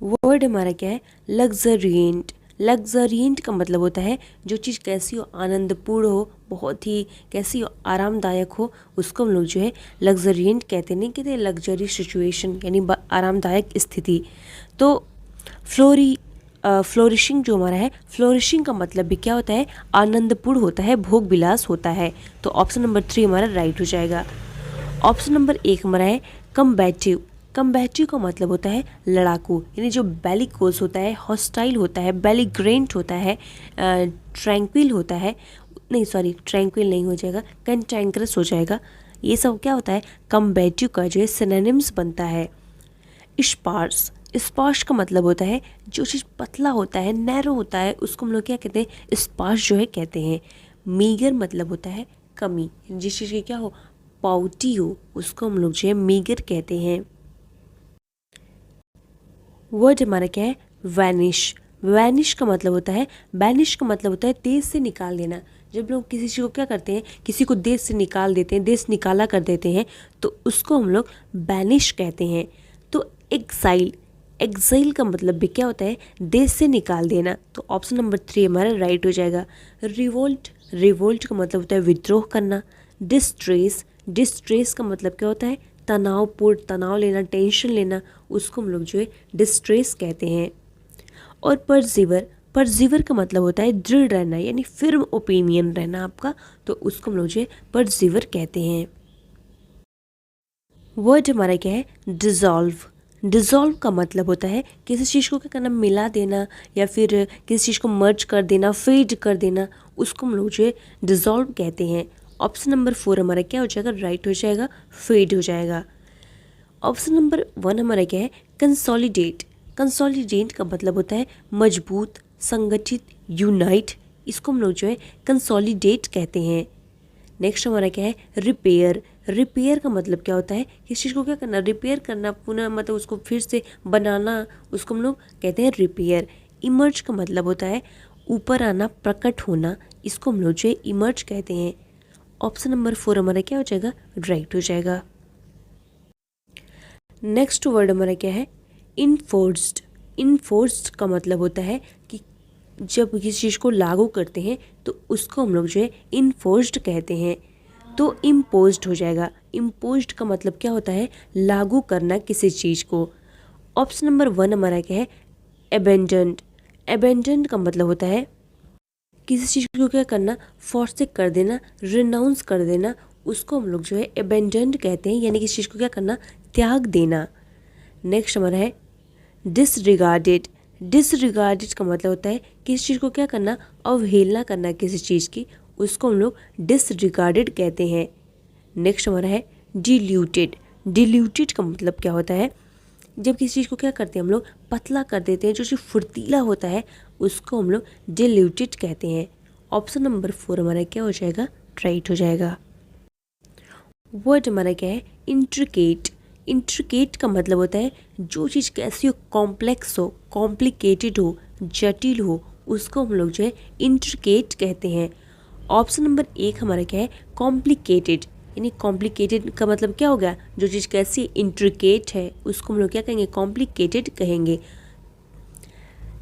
वर्ड हमारा क्या है, लग्जरिएंट। लग्जरिएंट का मतलब होता है जो चीज़ कैसी हो, आनंदपूर्ण हो, बहुत ही कैसी हो, आरामदायक हो, उसको हम लोग जो है लग्जरिएंट कहते, नहीं कहते लग्जरी सिचुएशन, यानी आरामदायक स्थिति। तो फ्लोरिशिंग जो हमारा है, फ्लोरिशिंग का मतलब भी क्या होता है, आनंदपूर्ण होता है, भोग विलास होता है। तो ऑप्शन नंबर 3 हमारा राइट हो जाएगा। ऑप्शन नंबर 1 हमारा है कम्बैटिव। कम्बैटिव का मतलब होता है लड़ाकू, यानी जो बेलिकोस होता है, हॉस्टाइल होता है, बेलिग्रेंट होता है, ट्रैंक्विल होता है, नहीं सॉरी ट्रैंक्विल नहीं हो जाएगा, कैंटैंकरस हो जाएगा। ये सब क्या होता है, कम्बैटिव का जो है सिनोनिम्स बनता है। स्पार्स। स्पार्स का मतलब होता है जो चीज़ पतला होता है, नैरो होता है, उसको हम लोग क्या कहते हैं, स्पार्स जो है कहते हैं। मीगर मतलब होता है कमी, जिस चीज़ की क्या हो, पाउटी हो, उसको हम लोग जो है मीगर कहते हैं। वर्ड हमारा क्या है, वैनिश। वैनिश का मतलब होता है, बैनिश का मतलब होता है देश से निकाल देना। जब लोग किसी चीज़ को क्या करते हैं, किसी को देश से निकाल देते हैं, देश निकाला कर देते हैं, तो उसको हम लोग बैनिश कहते हैं। तो एक्साइल। एक्साइल का मतलब भी क्या होता है, देश से निकाल देना। तो ऑप्शन नंबर 3 हमारा राइट हो जाएगा। रिवोल्ट। रिवोल्ट का मतलब होता है विद्रोह करना। डिस्ट्रेस। डिस्ट्रेस का मतलब क्या होता है, तनावपूर्ण, तनाव लेना, टेंशन लेना, उसको हम लोग जो है डिस्ट्रेस कहते हैं। और परजीवर। परजीवर का मतलब होता है दृढ़ रहना, यानी फिर्म ओपिनियन रहना आपका, तो उसको हम लोग जो है परजीवर कहते हैं। वर्ड हमारा क्या है, डिज़ोल्व। डिज़ोल्व का मतलब होता है किसी चीज़ को क्या करना, मिला देना, या फिर किसी चीज़ को मर्ज कर देना, फेड कर देना, उसको हम लोग जो है डिज़ोल्व कहते हैं। ऑप्शन नंबर 4 हमारा क्या हो जाएगा, राइट हो जाएगा, फेड हो जाएगा। ऑप्शन नंबर 1 हमारा क्या है, कंसोलिडेट। कंसोलिडेट का मतलब होता है मजबूत, संगठित, यूनाइट। इसको हम लोग जो है कंसोलिडेट कहते हैं। नेक्स्ट हमारा क्या है, रिपेयर। रिपेयर का मतलब क्या होता है, किसी चीज़ को क्या करना, रिपेयर करना, पुनः मतलब उसको फिर से बनाना, उसको हम लोग कहते हैं रिपेयर। इमर्ज का मतलब होता है ऊपर आना, प्रकट होना। इसको हम लोग जो है इमर्ज कहते हैं। ऑप्शन नंबर 4 हमारा क्या हो जाएगा, राइट हो जाएगा। नेक्स्ट वर्ड हमारा क्या है, इन्फोर्स्ड। इन्फोर्स्ड का मतलब होता है कि जब किसी चीज़ को लागू करते हैं तो उसको हम लोग जो है इन्फोर्स्ड कहते हैं। तो इम्पोज्ड हो जाएगा। इम्पोज्ड का मतलब क्या होता है, लागू करना किसी चीज़ को। ऑप्शन नंबर 1 हमारा क्या है, एबेंडेंड। एबेंडेंड का मतलब होता है किसी चीज़ को क्या करना, फोर्स कर देना, रिनाउंस कर देना। उसको हम लोग जो है एबेंडेंड कहते हैं, यानी किसी चीज़ को क्या करना, त्याग देना। नेक्स्ट हमारा है डिसरिगार्डेड। डिसरिगार्डेड का मतलब होता है किसी चीज़ को क्या करना, अवहेलना करना किसी चीज़ की, उसको हम लोग डिसरिगार्डेड कहते हैं। नेक्स्ट हमारा है डिल्यूटेड। डिल्यूटेड का मतलब क्या होता है, जब किसी चीज़ को क्या करते हैं हम लोग, पतला कर देते हैं, जो चीज़ फुर्तीला होता है उसको हम लोग डिल्यूटेड कहते हैं। ऑप्शन नंबर 4 हमारा क्या हो जाएगा, राइट हो जाएगा। वर्ड हमारा क्या है, इंट्रिकेट। इंट्रिकेट का मतलब होता है जो चीज़ कैसी हो, कॉम्प्लेक्स हो, कॉम्प्लिकेटेड हो, जटिल हो, उसको हम लोग जो है इंट्रिकेट कहते हैं। ऑप्शन नंबर 1 हमारा क्या है, कॉम्प्लिकेटेड। यानी कॉम्प्लिकेटेड का मतलब क्या हो गया, जो चीज़ कैसी इंट्रिकेट है उसको हम लोग क्या कहेंगे, कॉम्प्लिकेटेड कहेंगे।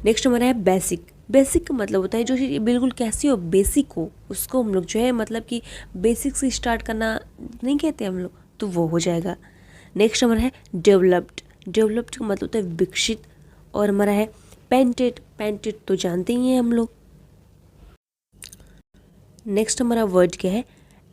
नेक्स्ट हमारा है बेसिक। बेसिक का मतलब होता है जो चीज़ बिल्कुल कैसी हो, बेसिक हो, उसको हम लोग जो है मतलब कि बेसिक से स्टार्ट करना नहीं कहते हम लोग, तो वो हो जाएगा। नेक्स्ट हमारा है डेवलप्ड। डेवलप्ड का मतलब होता है विकसित। और हमारा है पेंटेड। पेंटेड तो जानते ही हैं हम लोग। नेक्स्ट हमारा वर्ड क्या है,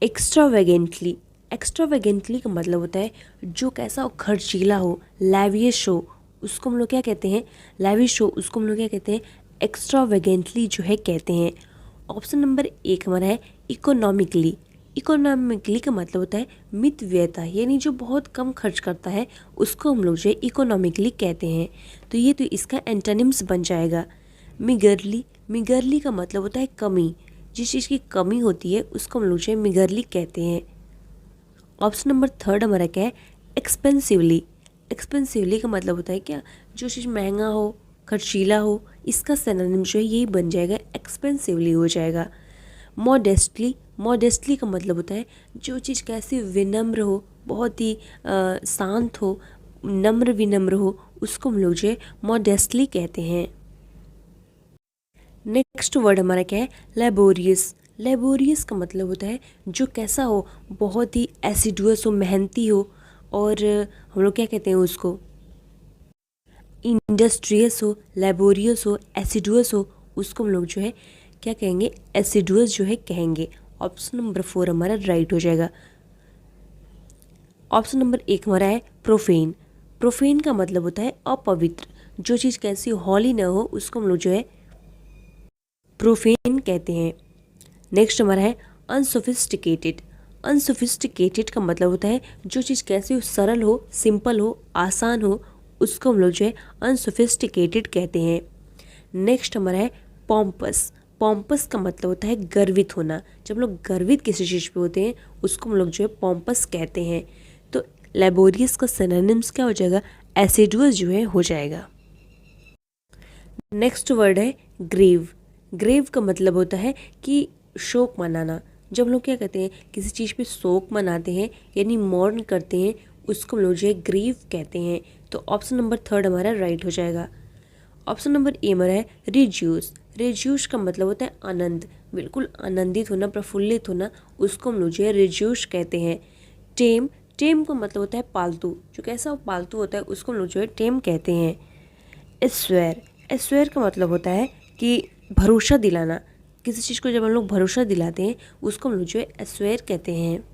एक्स्ट्रावेगेंटली। एक्स्ट्रावेगेंटली का मतलब होता है जो कैसा हो, खर्चीला हो, लैवियश हो, उसको हम लोग क्या कहते हैं, लैविश हो, उसको हम लोग क्या कहते हैं, एक्स्ट्रावेगेंटली जो है कहते हैं। ऑप्शन नंबर 1 हमारा है इकोनॉमिकली। इकोनॉमिकली का मतलब होता है मितव्ययता, यानी जो बहुत कम खर्च करता है उसको हम लोग जो है इकोनॉमिकली कहते हैं। तो ये तो इसका एंटोनिम्स बन जाएगा। मिगरली। मिगरली का मतलब होता है कमी, जिस चीज़ की कमी होती है उसको हम लोग जो है मिगरली कहते हैं। ऑप्शन नंबर 3 हमारा क्या है, एक्सपेंसिवली। एक्सपेंसिवली का मतलब होता है क्या, जो चीज़ महंगा हो, खर्चीला हो, इसका सिनोनिम जो है यही बन जाएगा, एक्सपेंसिवली हो जाएगा। मॉडेस्टली। मॉडेस्टली का मतलब होता है जो चीज़ कैसी विनम्र हो, बहुत ही शांत हो, नम्र विनम्र हो, उसको हम लोग जो है मॉडेस्टली कहते हैं। नेक्स्ट वर्ड हमारा क्या है, लेबोरियस। लेबोरियस का मतलब होता है जो कैसा हो, बहुत ही एसिडुअस हो, मेहनती हो, और हम लोग क्या कहते हैं उसको, इंडस्ट्रियस हो, लेबोरियस हो, एसिडुअस हो, उसको हम लोग जो है क्या कहेंगे, एसिडुअस जो है कहेंगे। ऑप्शन नंबर 4 हमारा राइट हो जाएगा। ऑप्शन नंबर 1 हमारा है प्रोफेन। प्रोफेन का मतलब होता है अपवित्र, जो चीज़ कैसी हॉली ना हो उसको हम लोग जो है प्रोफेन कहते हैं। नेक्स्ट हमारा है अनसोफिस्टिकेटेड। अनसोफिस्टिकेटेड का मतलब होता है जो चीज़ कैसी हो, सरल हो, सिंपल हो, आसान हो, उसको हम लोग जो है अनसोफिस्टिकेटेड कहते हैं। नेक्स्ट हमारा है पॉम्पस। पॉम्पस का मतलब होता है गर्वित होना, जब लोग गर्वित किसी चीज़ पे होते हैं उसको हम लोग जो है पॉम्पस कहते हैं। तो लेबोरियस का सिनोनिम्स क्या हो जाएगा, एसिडुअस जो है हो जाएगा। नेक्स्ट वर्ड है ग्रेव। ग्रेव का मतलब होता है कि शोक मनाना, जब लोग क्या कहते हैं किसी चीज़ पे शोक मनाते हैं यानी मौन करते हैं, उसको हम लोग जो है ग्रीव कहते हैं। तो ऑप्शन नंबर 3 हमारा राइट हो जाएगा। ऑप्शन नंबर ए हमारा है रिज्यूस। रिज्यूस का मतलब होता है आनंद, बिल्कुल आनंदित होना, प्रफुल्लित होना, उसको हम लोग जो है रिज्यूस कहते हैं। टेम। टेम का मतलब होता है पालतू, जो कैसा पालतू होता है उसको हम लोग जो है टेम कहते हैं। स्वेर। स्वेर का मतलब होता है कि भरोसा दिलाना, किसी चीज़ को जब हम लोग भरोसा दिलाते हैं उसको हम लोग जो है स्वेर कहते हैं।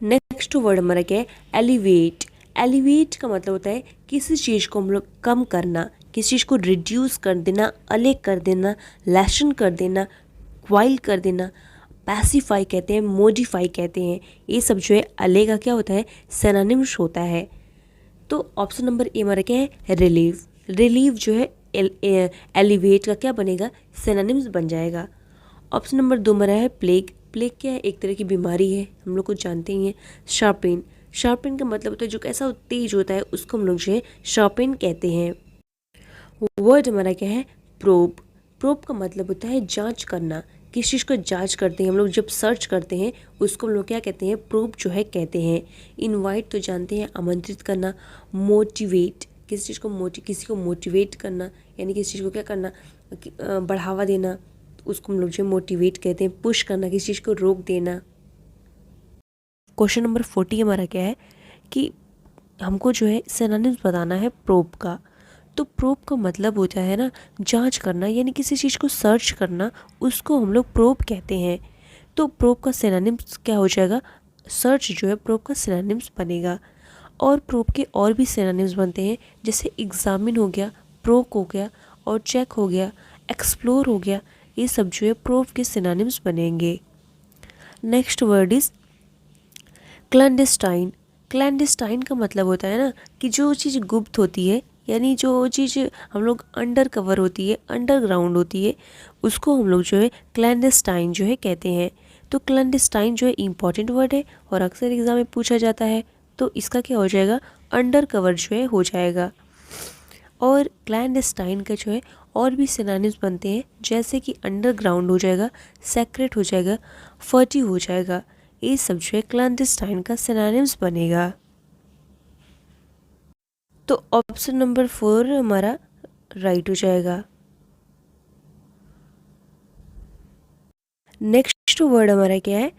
नेक्स्ट वर्ड हमारा क्या है, एलिवेट। एलिवेट का मतलब होता है किसी चीज़ को हम लोग कम करना, किसी चीज़ को रिड्यूस कर देना, अलग कर देना, लेसन कर देना, क्वाइल कर देना, पैसिफाई कहते हैं, मॉडिफाई कहते हैं। ये सब जो है अले का क्या होता है, सिनोनिम्स होता है। तो ऑप्शन नंबर ए हमारा क्या है, रिलीव। रिलीव जो है एलिवेट का क्या बनेगा, सिनोनिम्स बन जाएगा। ऑप्शन नंबर 2 हमारा है प्लेग। प्लेग क्या है, एक तरह की बीमारी है, हम लोग को जानते ही हैं। शार्पेन, शार्पेन का मतलब होता है जो कैसा तेज होता है उसको हम लोग जो है शार्पेन कहते हैं। वर्ड हमारा क्या है, प्रोब। प्रोब का मतलब होता है जांच करना, किस चीज़ को जांच करते हैं हम लोग, जब सर्च करते हैं उसको हम लोग क्या कहते हैं, प्रोब जो है कहते हैं। इनवाइट तो जानते हैं आमंत्रित करना। मोटिवेट, किसी चीज़ को किसी को मोटिवेट करना, यानी किसी चीज़ को क्या करना, बढ़ावा देना, उसको हम लोग जो मोटिवेट कहते हैं। पुश करना, किसी चीज़ को रोक देना। क्वेश्चन नंबर 40 हमारा क्या है कि हमको जो है सिनोनिम्स बताना है प्रोब का। तो प्रोब का मतलब होता है ना जांच करना, यानी किसी चीज़ को सर्च करना, उसको हम लोग प्रोब कहते हैं। तो प्रोब का सिनोनिम्स क्या हो जाएगा, सर्च जो है प्रोब का सिनोनिम्स बनेगा। और प्रोब के और भी सिनोनिम्स बनते हैं, जैसे एग्जामिन हो गया, प्रोक हो गया, और चेक हो गया, एक्सप्लोर हो गया। ये सब जो है प्रोब के सिनोनिम्स बनेंगे। Next word is clandestine. Clandestine का मतलब होता है ना कि जो चीज़ गुप्त होती है, यानी जो चीज़ हम लोग अंडर कवर होती है, अंडरग्राउंड होती है, उसको हम लोग जो है क्लैंडस्टाइन जो है कहते हैं। तो क्लैंडस्टाइन जो है इम्पॉर्टेंट वर्ड है और अक्सर एग्जाम में पूछा जाता है। तो इसका क्या हो जाएगा, अंडर कवर जो है हो जाएगा। और क्लैंडस्टाइन का जो है और भी सिनोनिम्स बनते हैं, जैसे कि अंडरग्राउंड हो जाएगा, सेक्रेट हो जाएगा, फर्टी हो जाएगा। ये सब जो है क्लैंडस्टाइन का सिनोनिम्स बनेगा। तो ऑप्शन नंबर 4 हमारा राइट हो जाएगा। नेक्स्ट वर्ड हमारा क्या है,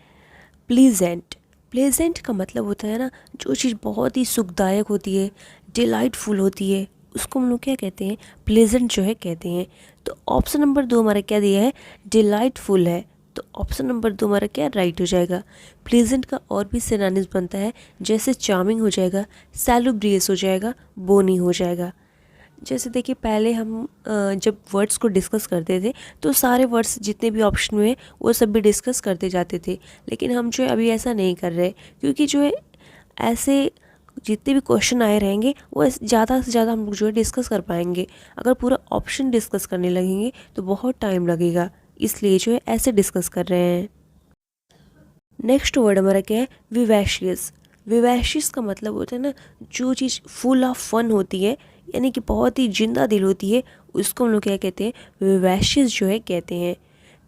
प्लीजेंट। प्लेजेंट का मतलब होता है ना जो चीज़ बहुत ही सुखदायक होती है, डिलाइटफुल होती है, उसको हम लोग क्या कहते हैं, प्लेजेंट जो है कहते हैं। तो ऑप्शन नंबर 2 हमारा क्या दिया है, डिलाइटफुल है। तो ऑप्शन नंबर 2 हमारा क्या राइट हो जाएगा। प्लेजेंट का और भी सिनोनिम्स बनता है, जैसे चार्मिंग हो जाएगा, सैलुब्रियस हो जाएगा, बोनी हो जाएगा। जैसे देखिए पहले हम जब वर्ड्स को डिस्कस करते थे तो सारे वर्ड्स जितने भी ऑप्शन में वो सब भी डिस्कस करते जाते थे, लेकिन हम जो है अभी ऐसा नहीं कर रहे, क्योंकि जो है ऐसे जितने भी क्वेश्चन आए रहेंगे वो ज़्यादा से ज़्यादा हम लोग जो है डिस्कस कर पाएंगे। अगर पूरा ऑप्शन डिस्कस करने लगेंगे तो बहुत टाइम लगेगा, इसलिए जो है ऐसे डिस्कस कर रहे हैं। नेक्स्ट वर्ड हमारा क्या है, विवैशियस। विवैशियस का मतलब होता है ना जो चीज़ फुल ऑफ फन होती है, यानी कि बहुत ही जिंदा दिल होती है, उसको हम लोग क्या कहते हैं, विवैशियस जो है कहते हैं।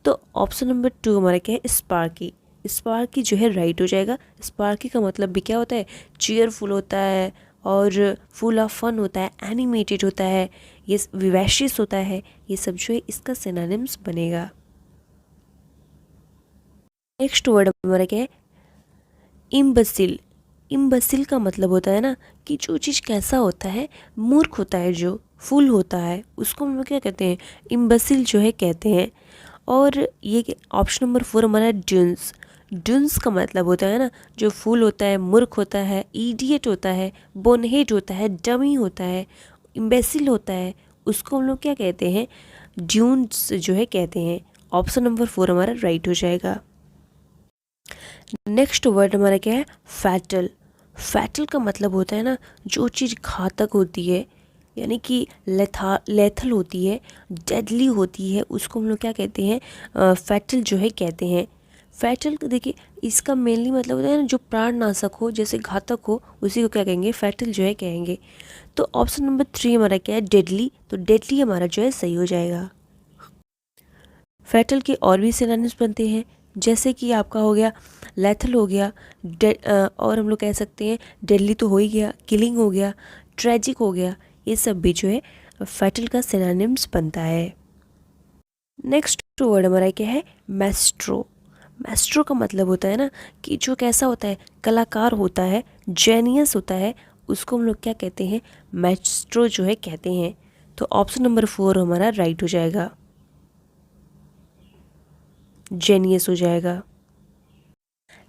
तो ऑप्शन नंबर 2 हमारा क्या है, स्पार्की। स्पार्की जो है राइट हो जाएगा। स्पार्की का मतलब भी क्या होता है, चीयरफुल होता है और फुल ऑफ फन होता है, एनिमेटेड होता है, ये विवैशियस होता है। ये सब जो है इसका सिनोनिम्स बनेगा। नेक्स्ट वर्ड हमारा क्या है, इम्बसिल। इम्बसिल का मतलब होता है ना कि जो चीज़ कैसा होता है, मूर्ख होता है, जो फूल होता है, उसको हम लोग क्या कहते हैं, इम्बसिल जो है कहते हैं। और ये ऑप्शन नंबर 4 हमारा ड्यून्स। ड्यून्स का मतलब होता है ना जो फूल होता है, मूर्ख होता है, इडियट होता है, बोनहेड होता है, डमी होता है, इम्बेसिल होता है, उसको हम लोग क्या कहते हैं, ड्यून्स जो है कहते हैं। ऑप्शन नंबर 4 हमारा राइट हो जाएगा। नेक्स्ट वर्ड हमारा क्या है, फैटल। फैटल का मतलब होता है ना जो चीज़ घातक होती है, यानी कि लेथल होती है, डेडली होती है, उसको हम लोग क्या कहते हैं, फैटल जो है कहते हैं। फैटल देखिए इसका मेनली मतलब होता है ना जो प्राणनाशक हो, जैसे घातक हो, उसी को क्या कहेंगे, फैटल जो है कहेंगे। तो ऑप्शन नंबर 3 हमारा क्या है, डेडली। तो डेडली हमारा जो है सही हो जाएगा। फैटल के और भी सिनोनिम्स बनते हैं, जैसे कि आपका हो गया लेथल हो गया, और हम लोग कह सकते हैं डेडली तो हो ही गया, किलिंग हो गया, ट्रेजिक हो गया। ये सब भी जो है फैटल का सिनोनिम्स बनता है। नेक्स्ट वर्ड हमारा क्या है, मैस्ट्रो। मैस्ट्रो का मतलब होता है ना कि जो कैसा होता है, कलाकार होता है, जेनियस होता है, उसको हम लोग क्या कहते हैं, मैस्ट्रो जो है कहते हैं। तो ऑप्शन नंबर 4 हमारा राइट हो जाएगा, जेनियस हो जाएगा।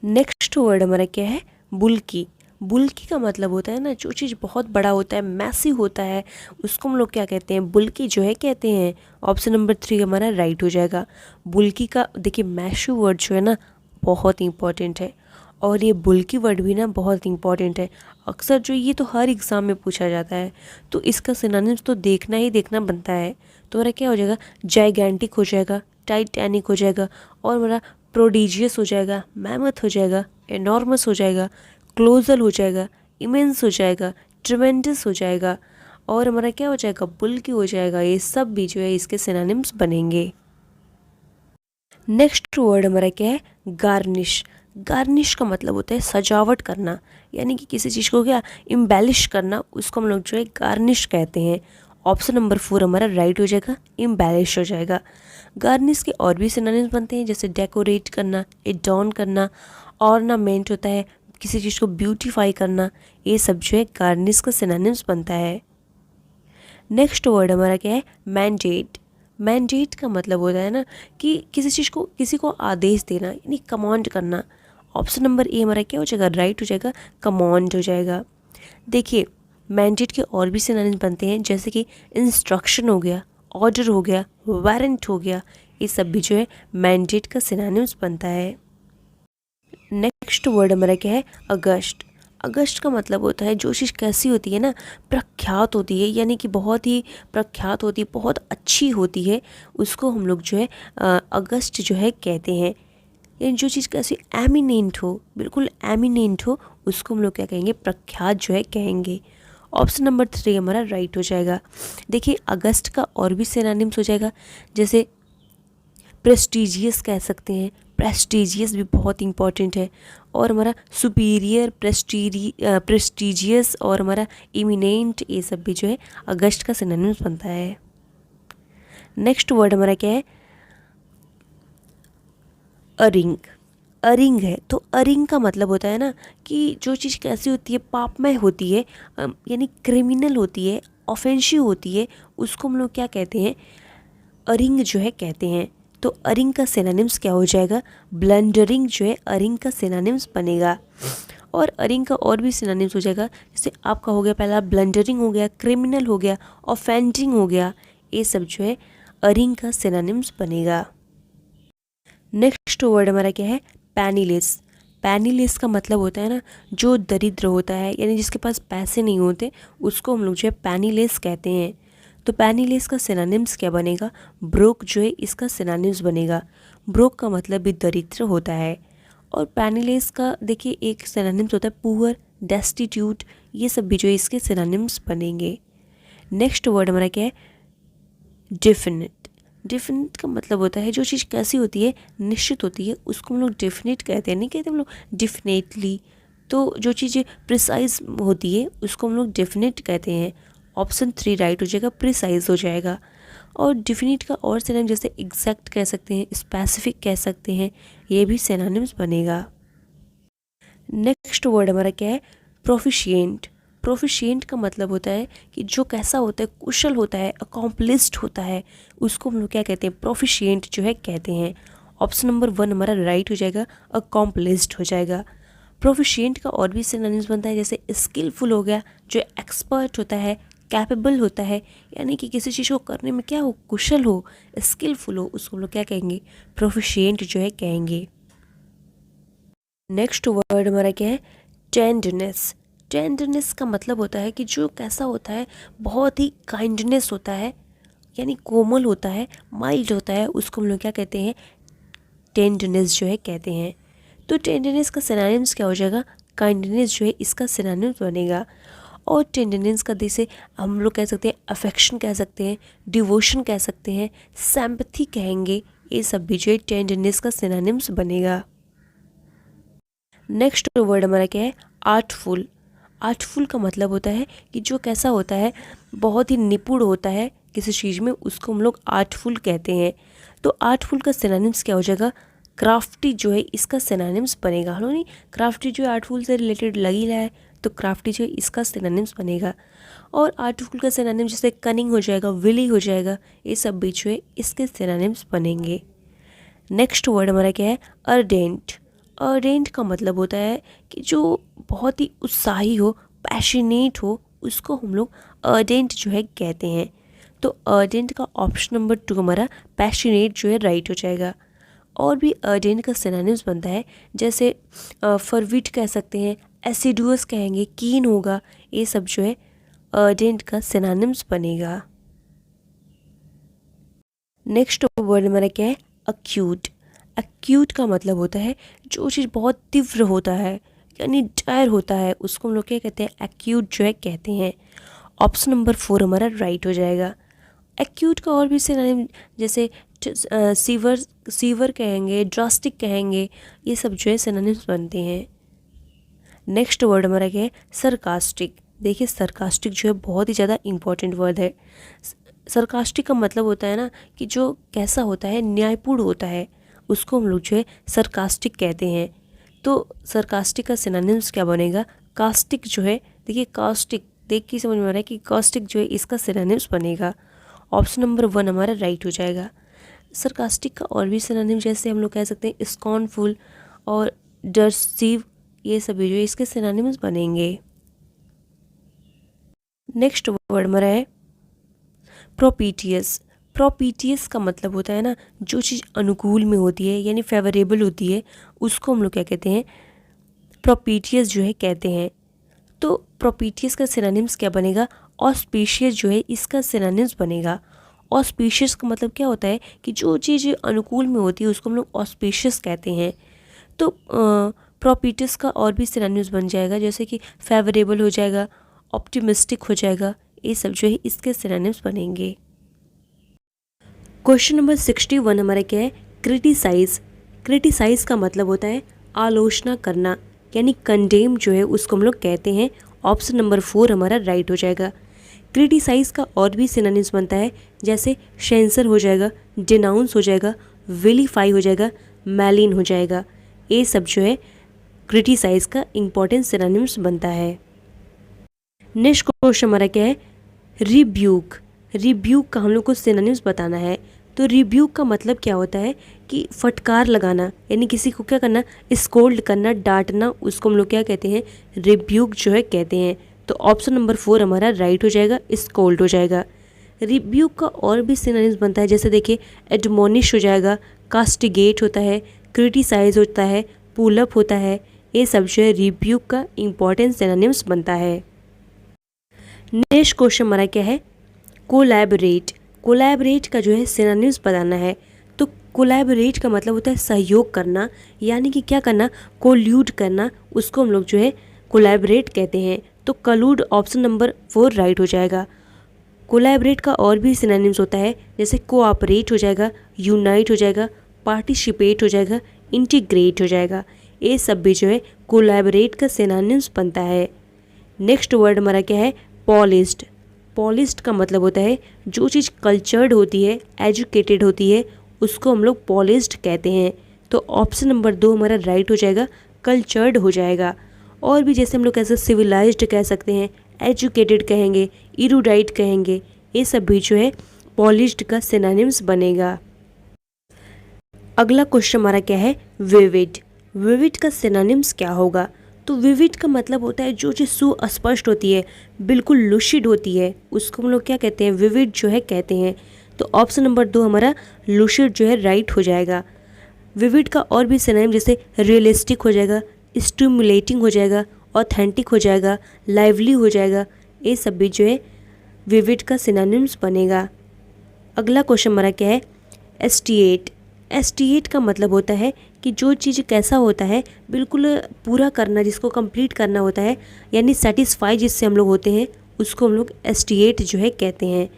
नेक्स्ट वर्ड हमारा क्या है, बुल्की। बुल्की का मतलब होता है ना, जो चीज़ बहुत बड़ा होता है, मैसी होता है, उसको हम लोग क्या कहते हैं, बुल्की जो है कहते हैं। ऑप्शन नंबर 3 हमारा राइट हो जाएगा। बुल्की का देखिए मैशू वर्ड जो है ना बहुत इंपॉर्टेंट है, और ये बुल्की वर्ड भी ना बहुत इंपॉर्टेंट है। अक्सर जो ये तो हर एग्ज़ाम में पूछा जाता है, तो इसका सिनोनिम्स तो देखना ही देखना बनता है। तो मेरा क्या हो जाएगा, जाइगैंटिक हो जाएगा, टाइटैनिक हो जाएगा, और मेरा प्रोडिजियस हो जाएगा, मैमथ हो जाएगा, एनॉर्मस हो जाएगा, क्लोजल हो जाएगा, इमेंस हो जाएगा, ट्रिमेंडस हो जाएगा, और हमारा क्या हो जाएगा, बुल्की हो जाएगा। ये सब भी जो है इसके सिनोनिम्स बनेंगे। नेक्स्ट वर्ड हमारा क्या है, गार्निश। गार्निश का मतलब होता है सजावट करना, यानी कि किसी चीज़ को क्या इम्बेलिश करना, उसको हम लोग जो है गार्निश कहते हैं। ऑप्शन नंबर 4 हमारा राइट हो जाएगा, इम्बेलिश हो जाएगा। गार्निश के और भी सिनोनिम्स बनते हैं, जैसे डेकोरेट करना, एडॉर्न करना, ऑर्नामेंट होता है, किसी चीज़ को ब्यूटीफाई करना, ये सब जो है गार्निश का सिनोनिम्स बनता है। नेक्स्ट वर्ड हमारा क्या है, मैंडेट। मैंडेट का मतलब होता है ना कि किसी चीज़ को, किसी को आदेश देना, यानी कमांड करना। ऑप्शन नंबर ए हमारा क्या हो जाएगा, राइट हो जाएगा, कमांड हो जाएगा। देखिए मैंडेट के और भी सिनोनिम्स बनते हैं, जैसे कि इंस्ट्रक्शन हो गया, ऑर्डर हो गया, वारंट हो गया, ये सब भी जो है मैंडेट का सिनोनिम्स बनता है। नेक्स्ट वर्ड हमारा क्या है, अगस्ट। अगस्ट का मतलब होता है जो चीज़ कैसी होती है ना, प्रख्यात होती है, यानी कि बहुत ही प्रख्यात होती है, बहुत अच्छी होती है, उसको हम लोग जो है अगस्ट जो है कहते हैं। यानी जो चीज़ कैसी एमिनेंट हो, बिल्कुल एमिनेंट हो, उसको हम लोग क्या कहेंगे, प्रख्यात जो है कहेंगे। ऑप्शन नंबर 3 हमारा राइट हो जाएगा। देखिए अगस्त का और भी सिनोनिम्स हो जाएगा, जैसे प्रेस्टीजियस कह सकते हैं, प्रेस्टीजियस भी बहुत इंपॉर्टेंट है, और हमारा सुपीरियर, प्रेस्टीजियस और हमारा इमिनेंट, ये सब भी जो है अगस्त का सिनोनिम्स बनता है। नेक्स्ट वर्ड हमारा क्या है, अरिंग। अरिंग है, तो अरिंग का मतलब होता है ना कि जो चीज़ कैसी होती है, पापमय होती है, यानी क्रिमिनल होती है, ऑफेंसिव होती है, उसको हम लोग क्या कहते हैं, अरिंग जो है कहते हैं। तो अरिंग का सिनोनिम्स क्या हो जाएगा, ब्लंडरिंग जो है अरिंग का सिनोनिम्स बनेगा। और अरिंग का और भी सिनोनिम्स हो जाएगा, जैसे आपका हो गया पहला ब्लंडरिंग हो गया, क्रिमिनल हो गया, ऑफेंडिंग हो गया, ये सब जो है अरिंग का सिनोनिम्स बनेगा। नेक्स्ट वर्ड हमारा क्या है, पैनीलेस। पैनीलेस का मतलब होता है ना जो दरिद्र होता है, यानी जिसके पास पैसे नहीं होते, उसको हम लोग जो है पैनीलेस कहते हैं। तो पैनीलेस का सिनोनिम्स क्या बनेगा, ब्रोक जो है इसका सिनोनिम्स बनेगा। ब्रोक का मतलब भी दरिद्र होता है। और पैनीलेस का देखिए एक सिनोनिम्स होता है पुअर, डेस्टिट्यूट, ये सब भी जो है इसके सिनोनिम्स बनेंगे। नेक्स्ट वर्ड हमारा क्या है, डेफिनेट। डेफिनेट का मतलब होता है जो चीज़ कैसी होती है, निश्चित होती है, उसको हम लोग डेफिनेट कहते हैं, नहीं कहते हम लोग डेफिनेटली। तो जो चीज़ें प्रिसाइज होती है उसको हम लोग डेफिनेट कहते हैं। ऑप्शन 3 राइट हो जाएगा, प्रिसाइज हो जाएगा। और डेफिनेट का और सिनोनिम जैसे एग्जैक्ट कह सकते हैं, स्पेसिफिक कह सकते हैं, ये भी सिनोनिम्स बनेगा। नेक्स्ट वर्ड हमारा क्या है, प्रोफिशिएंट। प्रोफिशिएंट का मतलब होता है कि जो कैसा होता है, कुशल होता है, अकॉम्प्लिस्ड होता है, उसको हम लोग क्या कहते हैं, प्रोफिशिएंट जो है कहते हैं। ऑप्शन नंबर 1 हमारा राइट हो जाएगा, अकॉम्प्लिस्ड हो जाएगा। प्रोफिशिएंट का और भी सिनोनिम्स बनता है, जैसे स्किलफुल हो गया, जो एक्सपर्ट होता है, कैपेबल होता है, यानी कि किसी चीज़ को करने में क्या हो, कुशल हो, स्किलफुल हो, उसको हम लोग क्या कहेंगे, प्रोफिशिएंट जो है कहेंगे। नेक्स्ट वर्ड हमारा क्या है, टेंडरनेस। टेंडरनेस का मतलब होता है कि जो कैसा होता है, बहुत ही काइंडनेस होता है, यानी कोमल होता है, माइल्ड होता है, उसको हम लोग क्या कहते हैं, टेंडरनेस जो है कहते हैं। तो टेंडरनेस का सिनोनिम्स क्या हो जाएगा, काइंडनेस जो है इसका सिनोनिम्स बनेगा। और टेंडरनेस का जैसे हम लोग कह सकते हैं, अफेक्शन कह सकते हैं, डिवोशन कह सकते हैं, सिंपैथी कहेंगे, ये सब भी जो है टेंडरनेस का सिनोनिम्स बनेगा। नेक्स्ट वर्ड हमारा क्या है, आर्टफुल। आर्टफुल का मतलब होता है कि जो कैसा होता है, बहुत ही निपुण होता है किसी चीज़ में, उसको हम लोग आर्टफुल कहते हैं। तो आर्टफुल का सिनोनिम्स क्या हो जाएगा, क्राफ्टी जो है इसका सिनोनिम्स बनेगा। है नहीं, क्राफ्टी जो है आर्टफुल से रिलेटेड लग ही रहा है, तो क्राफ्टी जो है इसका सिनोनिम्स बनेगा। और आर्टफुल का सिनोनिम जैसे कनिंग हो जाएगा, विली हो जाएगा, ये सब भी जो है इसके सिनोनिम्स बनेंगे। नेक्स्ट वर्ड हमारा क्या है, अर्डेंट। अर्डेंट का मतलब होता है कि जो बहुत ही उत्साही हो, पैशनेट हो, उसको हम लोग अर्डेंट जो है कहते हैं। तो अर्डेंट का ऑप्शन नंबर 2 हमारा पैशनेट जो है राइट हो जाएगा। और भी अर्डेंट का सिनोनिम्स बनता है, जैसे फरविट कह सकते हैं, एसिडुअस कहेंगे, कीन होगा, ये सब जो है अर्डेंट का सिनोनिम्स बनेगा। नेक्स्ट वर्ड हमारा क्या है, अक्यूट। अक्यूट का मतलब होता है जो चीज़ बहुत तीव्र होता है, यानी डायर होता है, उसको हम लोग क्या कहते हैं, एक्यूट जो है कहते हैं। ऑप्शन नंबर 4 हमारा राइट हो जाएगा। एक्यूट का और भी सिनोनिम जैसे सीवर कहेंगे, ड्रास्टिक कहेंगे, ये सब जो है सिनोनिम्स बनते हैं। नेक्स्ट वर्ड हमारा क्या है, सरकास्टिक। देखिए सरकास्टिक जो है बहुत ही ज़्यादा इंपॉर्टेंट वर्ड है। सरकास्टिक का मतलब होता है ना कि जो कैसा होता है, न्यायपूर्ण होता है, उसको हम लोग जो है सरकास्टिक कहते हैं। तो सरकास्टिक का सिनोनिम्स क्या बनेगा, कास्टिक जो है। देखिए कास्टिक देख के समझ में आ रहा है कि कास्टिक जो है इसका सिनोनिम्स बनेगा। ऑप्शन नंबर 1 हमारा राइट हो जाएगा। सरकास्टिक का और भी सिनोनिम जैसे हम लोग कह सकते हैं स्कॉर्नफुल और डर्सिव, ये सभी जो है इसके सिनोनिम्स बनेंगे। नेक्स्ट वर्ड हमारा है प्रोपीटियस। प्रोपीटियस का मतलब होता है ना जो चीज़ अनुकूल में होती है, यानी फेवरेबल होती है, उसको हम लोग क्या कहते हैं, प्रोपीटियस जो है कहते हैं। तो प्रोपीटियस का सिनोनिम्स क्या बनेगा, ऑस्पिशियस जो है इसका सिनोनिम्स बनेगा। ऑस्पिशियस का मतलब क्या होता है कि जो चीज़ अनुकूल में होती है उसको हम लोग ऑस्पिशियस कहते हैं। तो प्रोपीटियस का और भी सिनोनिम्स बन जाएगा, जैसे कि फेवरेबल हो जाएगा, ऑप्टिमिस्टिक हो जाएगा, ये सब जो है इसके सिनोनिम्स बनेंगे। क्वेश्चन नंबर 61 हमारा क्या है, क्रिटिसाइज। क्रिटिसाइज का मतलब होता है आलोचना करना, यानी कंडेम जो है उसको हम लोग कहते हैं। ऑप्शन नंबर 4 हमारा राइट हो जाएगा। क्रिटिसाइज का और भी सिनोनिम्स बनता है, जैसे सेंसर हो जाएगा, डिनाउंस हो जाएगा, विलीफाई हो जाएगा, मैलिन हो जाएगा, ये सब जो है क्रिटिसाइज का इंपॉर्टेंट सिनोनिम्स बनता है। नेक्स्ट क्वेश्चन हमारा क्या है, रिब्यूक। रिब्यूक का हम लोग को सिनोनिम्स बताना है। तो रिब्यूक का मतलब क्या होता है कि फटकार लगाना, यानी किसी को क्या करना, स्कोल्ड करना, डांटना, उसको हम लोग क्या कहते हैं, रिब्यूक जो है कहते हैं। तो ऑप्शन नंबर 4 हमारा राइट हो जाएगा, स्कोल्ड हो जाएगा। रिब्यूक का और भी सिनोनिम्स बनता है, जैसे देखिए एडमोनिश हो जाएगा, कास्टिगेट होता है, क्रिटिसाइज होता है, पुल अप होता है, ये सब जो है रिब्यूक का इंपॉर्टेंट सिनोनिम्स बनता है। नेक्स्ट क्वेश्चन हमारा क्या है, कोलैबोरेट। कोलैबोरेट का जो है सिनोनिम्स बताना है। तो कोलैबोरेट का मतलब होता है सहयोग करना, यानी कि क्या करना, कोल्यूड करना, उसको हम लोग जो है कोलैबोरेट कहते हैं। तो कलूड ऑप्शन नंबर 4 राइट हो जाएगा। कोलैबोरेट का और भी सिनोनिम्स होता है, जैसे कोऑपरेट हो जाएगा, यूनाइट हो जाएगा, पार्टिसिपेट हो जाएगा, इंटीग्रेट हो जाएगा, ये सब भी जो है कोलैबोरेट का सिनोनिम्स बनता है। नेक्स्ट वर्ड हमारा क्या है, पॉलिश्ड। पॉलिश्ड का मतलब होता है जो चीज़ कल्चर्ड होती है, एजुकेटेड होती है, उसको हम लोग पॉलिश्ड कहते हैं। तो ऑप्शन नंबर 2 हमारा राइट हो जाएगा, कल्चर्ड हो जाएगा। और भी जैसे हम लोग कैसे सिविलाइज्ड कह सकते हैं, एजुकेटेड कहेंगे, इरूडाइट कहेंगे, ये सब भी जो है पॉलिश्ड का सिनोनिम्स बनेगा। अगला क्वेश्चन हमारा क्या है, विविड। विविड का सिनोनिम्स क्या होगा। तो विविड का मतलब होता है जो चीज़ सुस्पष्ट होती है, बिल्कुल लुसिड होती है, उसको हम लोग क्या कहते हैं, विविड जो है कहते हैं। तो ऑप्शन नंबर 2 हमारा लुसिड जो है राइट हो जाएगा। विविड का और भी सिनोनिम जैसे रियलिस्टिक हो जाएगा, स्टिमुलेटिंग हो जाएगा, ऑथेंटिक हो जाएगा, लाइवली हो जाएगा, ये सब भी जो है विविड का सिनोनिम्स बनेगा। अगला क्वेश्चन हमारा क्या है, एस्टिएट। एस्टिएट का मतलब होता है कि जो चीज़ कैसा होता है, बिल्कुल पूरा करना, जिसको कंप्लीट करना होता है, यानी सेटिस्फाई जिससे हम लोग होते हैं, उसको हम लोग एस्टिएट जो है कहते हैं।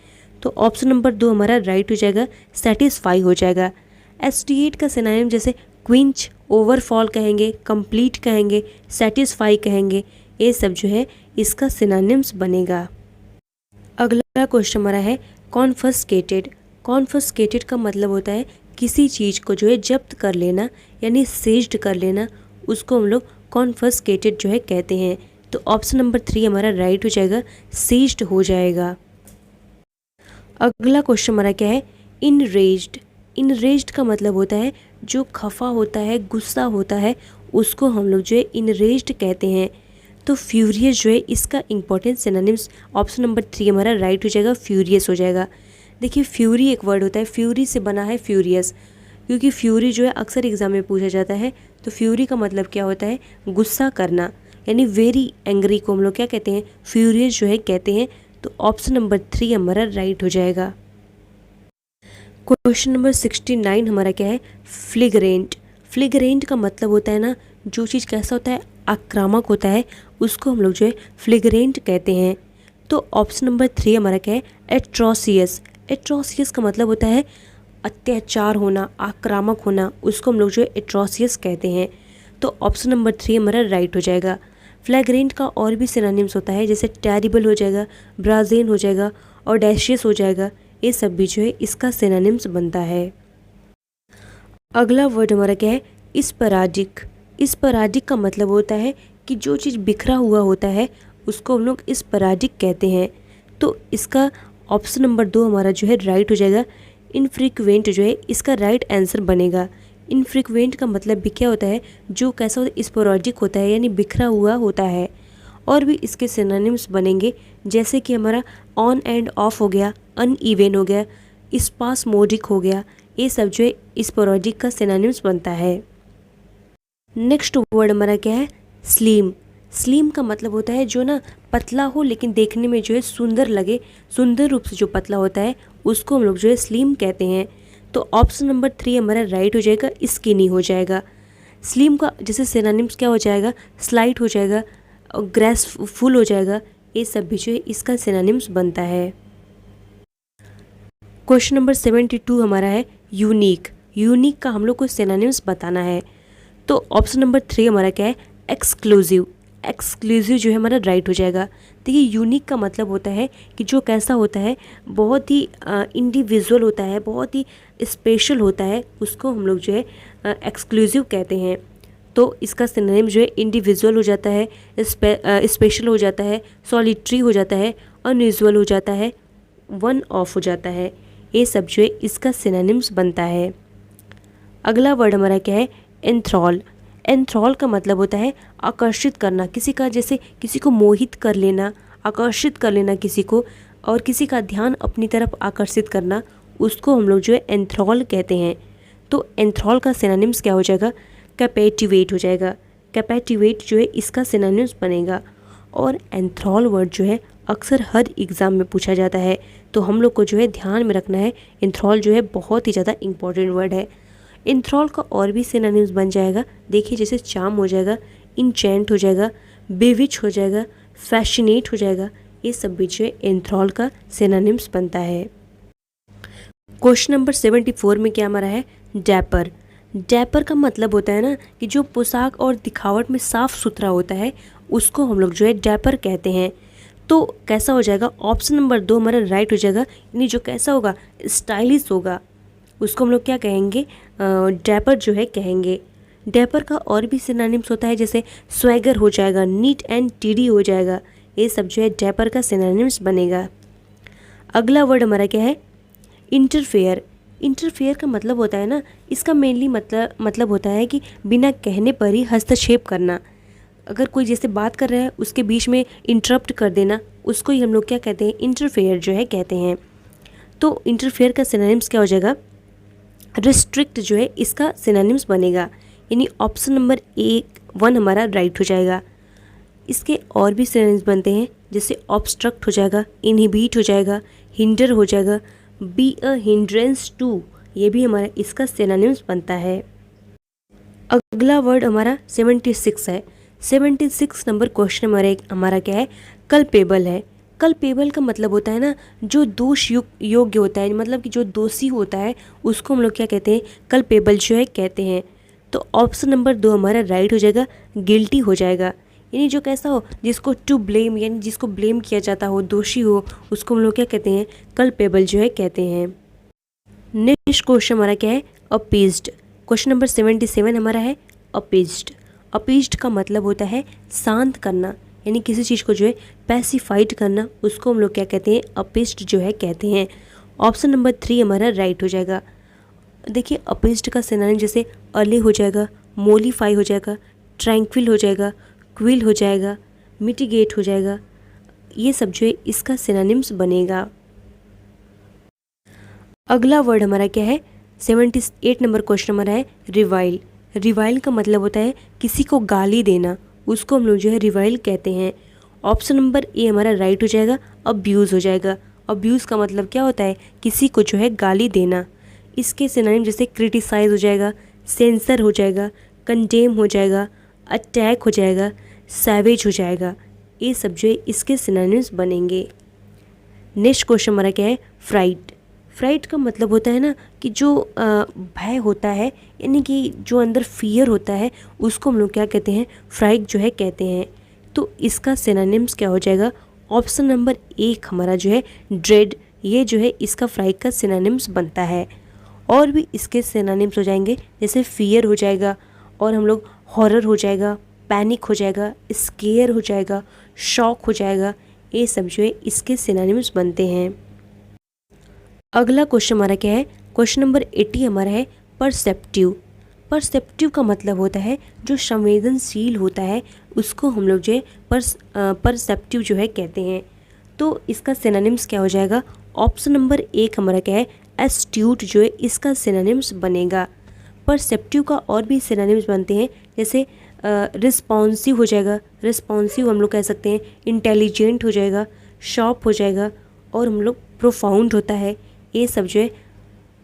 तो ऑप्शन नंबर 2 हमारा राइट हो जाएगा, सेटिस्फाई हो जाएगा। एस्टिएट का सिनोनिम जैसे क्विंच, ओवरफॉल कहेंगे, कंप्लीट कहेंगे, सेटिस्फाई कहेंगे, ये सब जो है इसका सिनोनिम्स बनेगा। अगला क्वेश्चन हमारा है कॉन्फस्केटेड। कॉन्फस्केटेड का मतलब होता है किसी चीज़ को जो है जब्त कर लेना, यानी सीज्ड कर लेना, उसको हम लोग कॉन्फस्केटेड जो है कहते हैं। तो ऑप्शन नंबर 3 हमारा राइट हो जाएगा, सीज्ड हो जाएगा। अगला क्वेश्चन हमारा क्या है, इनरेज्ड। इनरेज्ड का मतलब होता है जो खफा होता है, गुस्सा होता है, उसको हम लोग जो है इनरेज्ड कहते हैं। तो फ्यूरियस जो है इसका इंपॉर्टेंट सिनोनिम्स ऑप्शन नंबर 3 हमारा राइट हो जाएगा, फ्यूरियस हो जाएगा। देखिए फ्यूरी एक वर्ड होता है, फ्यूरी से बना है फ्यूरियस, क्योंकि फ्यूरी जो है अक्सर एग्जाम में पूछा जाता है। तो फ्यूरी का मतलब क्या होता है, गुस्सा करना, यानी वेरी एंग्री को हम लोग क्या कहते हैं, फ्यूरियस जो है कहते हैं। तो ऑप्शन नंबर 3 हमारा राइट हो जाएगा। क्वेश्चन नंबर 69 हमारा क्या है, फ्लिगरेंट। फ्लिगरेंट का मतलब होता है ना, जो चीज़ कैसा होता है, आक्रामक होता है, उसको हम लोग जो है फ्लिगरेंट कहते हैं। तो ऑप्शन नंबर 3 हमारा क्या है, एट्रोसियस। एट्रोसियस का मतलब होता है अत्याचार होना, आक्रामक होना, उसको हम लोग जो है एट्रोसियस कहते हैं। तो ऑप्शन नंबर 3 हमारा राइट हो जाएगा। फ्लैग्रेंट का और भी सिनोनिम्स होता है, जैसे टेरिबल हो जाएगा, ब्राज़ेन हो जाएगा, ऑडेशियस हो जाएगा, ये सब भी जो है इसका सिनोनिम्स बनता है। अगला वर्ड हमारा क्या है, स्पैराडिक। स्पैराडिक का मतलब होता है कि जो चीज़ बिखरा हुआ होता है उसको हम लोग स्पैराडिक कहते हैं। तो इसका ऑप्शन नंबर 2 हमारा जो है राइट हो जाएगा। इनफ्रीक्वेंट जो है इसका राइट आंसर बनेगा। इनफ्रीक्वेंट का मतलब भी क्या होता है, जो कैसा होता है, स्पोराडिक होता है, यानी बिखरा हुआ होता है। और भी इसके सिनोनिम्स बनेंगे, जैसे कि हमारा ऑन एंड ऑफ हो गया, अनइवन हो गया, स्पास्मोडिक हो गया, ये सब जो है स्पोराडिक का सिनोनिम्स बनता है। नेक्स्ट वर्ड हमारा क्या है, स्लिम। स्लिम का मतलब होता है जो ना पतला हो लेकिन देखने में जो है सुंदर लगे, सुंदर रूप से जो पतला होता है उसको हम लोग जो है स्लिम कहते हैं। तो ऑप्शन नंबर 3 हमारा राइट हो जाएगा, स्किनी हो जाएगा। स्लिम का जैसे सिनोनिम्स क्या हो जाएगा, स्लाइट हो जाएगा, ग्रेसफुल हो जाएगा, ये सब भी जो है इसका सिनोनिम्स बनता है। क्वेश्चन नंबर 72 हमारा है यूनिक। यूनिक का हम लोग को सिनोनिम्स बताना है। तो ऑप्शन नंबर 3 हमारा क्या है, एक्सक्लूसिव। एक्सक्लूसिव जो है हमारा राइट हो जाएगा। देखिए यूनिक का मतलब होता है कि जो कैसा होता है, बहुत ही इंडिविजुअल होता है, बहुत ही स्पेशल होता है, उसको हम लोग जो है एक्सक्लूसिव कहते हैं। तो इसका सिनोनिम जो है इंडिविजुअल हो जाता है, स्पेशल हो जाता है, सॉलिटरी हो जाता है, अनयूजुअल हो जाता है, वन ऑफ हो जाता है, ये सब जो है इसका सिनोनिम्स बनता है। अगला वर्ड हमारा क्या है, एंथ्रॉल। एंथ्रॉल का मतलब होता है आकर्षित करना, किसी का जैसे किसी को मोहित कर लेना, आकर्षित कर लेना किसी को, और किसी का ध्यान अपनी तरफ आकर्षित करना, उसको हम लोग जो है एंथ्रॉल कहते हैं। तो एंथ्रॉल का सिनोनिम्स क्या हो जाएगा, कैपेटिवेट हो जाएगा। कैपेटिवेट जो है इसका सिनोनिम्स बनेगा। और एंथ्रॉल वर्ड जो है अक्सर हर एग्ज़ाम में पूछा जाता है, तो हम लोग को जो है ध्यान में रखना है, एंथ्रॉल जो है बहुत ही ज़्यादा इंपॉर्टेंट वर्ड है। एंथ्रॉल का और भी सिनोनिम्स बन जाएगा, देखिए जैसे चार्म हो जाएगा, इंचेंट हो जाएगा, बेविच हो जाएगा, फैसिनेट हो जाएगा, ये सब भी जो है एंथ्रॉल का सिनोनिम्स बनता है। क्वेश्चन नंबर 74 में क्या हमारा है, डैपर। डैपर का मतलब होता है ना कि जो पोशाक और दिखावट में साफ सुथरा होता है उसको हम लोग जो है डैपर कहते हैं। तो कैसा हो जाएगा, ऑप्शन नंबर 2 हमारा राइट हो जाएगा, यानी जो कैसा होगा, स्टाइलिश होगा, उसको हम लोग क्या कहेंगे, डैपर जो है कहेंगे। डैपर का और भी सिनोनिम्स होता है, जैसे स्वैगर हो जाएगा, नीट एंड टीडी हो जाएगा, ये सब जो है डैपर का सिनोनिम्स बनेगा। अगला वर्ड हमारा क्या है, इंटरफेयर। इंटरफेयर का मतलब होता है ना, इसका मेनली मतलब होता है कि बिना कहने पर ही हस्तक्षेप करना। अगर कोई जैसे बात कर रहा है उसके बीच में इंटरप्ट कर देना, उसको ही हम लोग क्या कहते हैं, इंटरफेयर जो है कहते हैं। तो इंटरफेयर का सिनोनिम्स क्या हो जाएगा, रिस्ट्रिक्ट जो है इसका सिनोनिम्स बनेगा, यानी ऑप्शन नंबर 1 हमारा राइट हो जाएगा। इसके और भी सिनोनिम्स बनते हैं, जैसे ऑब्स्ट्रक्ट हो जाएगा, इनहिबिट हो जाएगा, हिंडर हो जाएगा, बी अ हिंड्रेंस टू, ये भी हमारा इसका सिनोनिम्स बनता है। अगला वर्ड हमारा 76 है। 76 नंबर क्वेश्चन हमारा क्या है, कल्पेबल है। कल्पेबल का मतलब होता है ना, जो दोष योग्य होता है, मतलब कि जो दोषी होता है उसको हम लोग क्या कहते हैं, कल्पेबल जो है कहते हैं। तो ऑप्शन नंबर 2 हमारा राइट हो जाएगा, गिल्टी हो जाएगा, यानी जो कैसा हो, जिसको टू ब्लेम, यानी जिसको ब्लेम किया जाता हो, दोषी हो, उसको हम लोग क्या कहते हैं, कल्पेबल जो है कहते हैं। नेक्स्ट क्वेश्चन हमारा क्या है, अपीज्ड। क्वेश्चन नंबर 77 हमारा है अपीज्ड। अपीज्ड का मतलब होता है शांत करना, यानी किसी चीज़ को जो है पैसिफाइड करना, उसको हम लोग क्या कहते हैं, अपीज्ड जो है कहते हैं। ऑप्शन नंबर 3 हमारा राइट हो जाएगा। देखिए अपीज्ड का सिनोनिम जैसे अले हो जाएगा, मोलिफाई हो जाएगा, ट्रैंक्विल हो जाएगा, क्विल हो जाएगा, मिटिगेट हो जाएगा। ये सब जो है इसका सिनोनिम्स बनेगा। अगला वर्ड हमारा क्या है, 78 नंबर क्वेश्चन हमारा है रिवाइल। रिवाइल का मतलब होता है किसी को गाली देना, उसको हम लोग जो है रिवाइल कहते हैं। ऑप्शन नंबर ए हमारा राइट हो जाएगा, अब्यूज़ हो जाएगा। अब्यूज़ का मतलब क्या होता है, किसी को जो है गाली देना। इसके सिनोनिम जैसे क्रिटिसाइज हो जाएगा, सेंसर हो जाएगा, कंडेम हो जाएगा, अटैक हो जाएगा, सैवेज हो जाएगा। ये सब जो है इसके सिनोनिम्स बनेंगे। नेक्स्ट क्वेश्चन हमारा क्या है, फ्राइट। फ्राइट का मतलब होता है ना कि जो भय होता है, यानी कि जो अंदर फियर होता है, उसको हम लोग क्या कहते हैं, फ्राइट जो है कहते हैं। तो इसका सिनोनिम्स क्या हो जाएगा, ऑप्शन नंबर एक हमारा जो है ड्रेड। ये जो है इसका फ्राइट का सिनोनिम्स बनता है। और भी इसके सिनोनिम्स हो जाएंगे, जैसे फियर हो जाएगा, और हम लोग हॉरर हो जाएगा, पैनिक हो जाएगा, स्केयर हो जाएगा, शॉक हो जाएगा। ये सब जो है इसके सिनोनिम्स बनते हैं। अगला क्वेश्चन हमारा क्या है, क्वेश्चन नंबर 80 हमारा है परसेप्टिव। परसेप्टिव का मतलब होता है जो संवेदनशील होता है, उसको हम लोग जो है परसेप्टिव जो है कहते हैं। तो इसका सिनोनिम्स क्या हो जाएगा, ऑप्शन नंबर एक हमारा क्या है एस्ट्यूट, जो है इसका सिनोनिम्स बनेगा। परसेप्टिव का और भी सिनोनिम्स बनते हैं, जैसे रिस्पॉन्सिव हो जाएगा, रिस्पॉन्सिव हम लोग कह सकते हैं, इंटेलिजेंट हो जाएगा, शार्प हो जाएगा, और हम लोग प्रोफाउंड होता है। ये सब जो है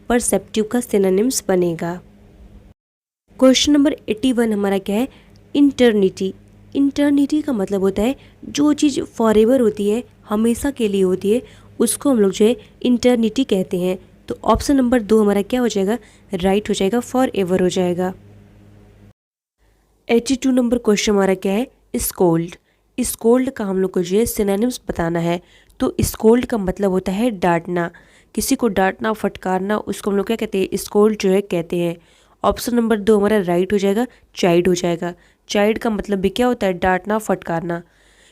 परसेप्टिव का सिनोनिम्स बनेगा। क्वेश्चन नंबर 81 हमारा क्या है, इंटर्निटी। इंटर्निटी का मतलब होता है जो चीज़ फॉरएवर होती है, हमेशा के लिए होती है, उसको हम लोग जो है इंटर्निटी कहते हैं। तो ऑप्शन नंबर 2 हमारा क्या हो जाएगा, राइट हो जाएगा, फॉर एवर हो जाएगा। 82 नंबर क्वेश्चन हमारा क्या है, स्कोल्ड। स्कोल्ड का हम लोग को जो है सिनोनिम्स बताना है। तो स्कोल्ड का मतलब होता है डांटना, किसी को डांटना, फटकारना, उसको हम लोग क्या कहते हैं, स्कोल्ड जो है कहते हैं। ऑप्शन नंबर 2 हमारा राइट हो जाएगा, चाइल्ड हो जाएगा। चाइल्ड का मतलब भी क्या होता है, डांटना, फटकारना।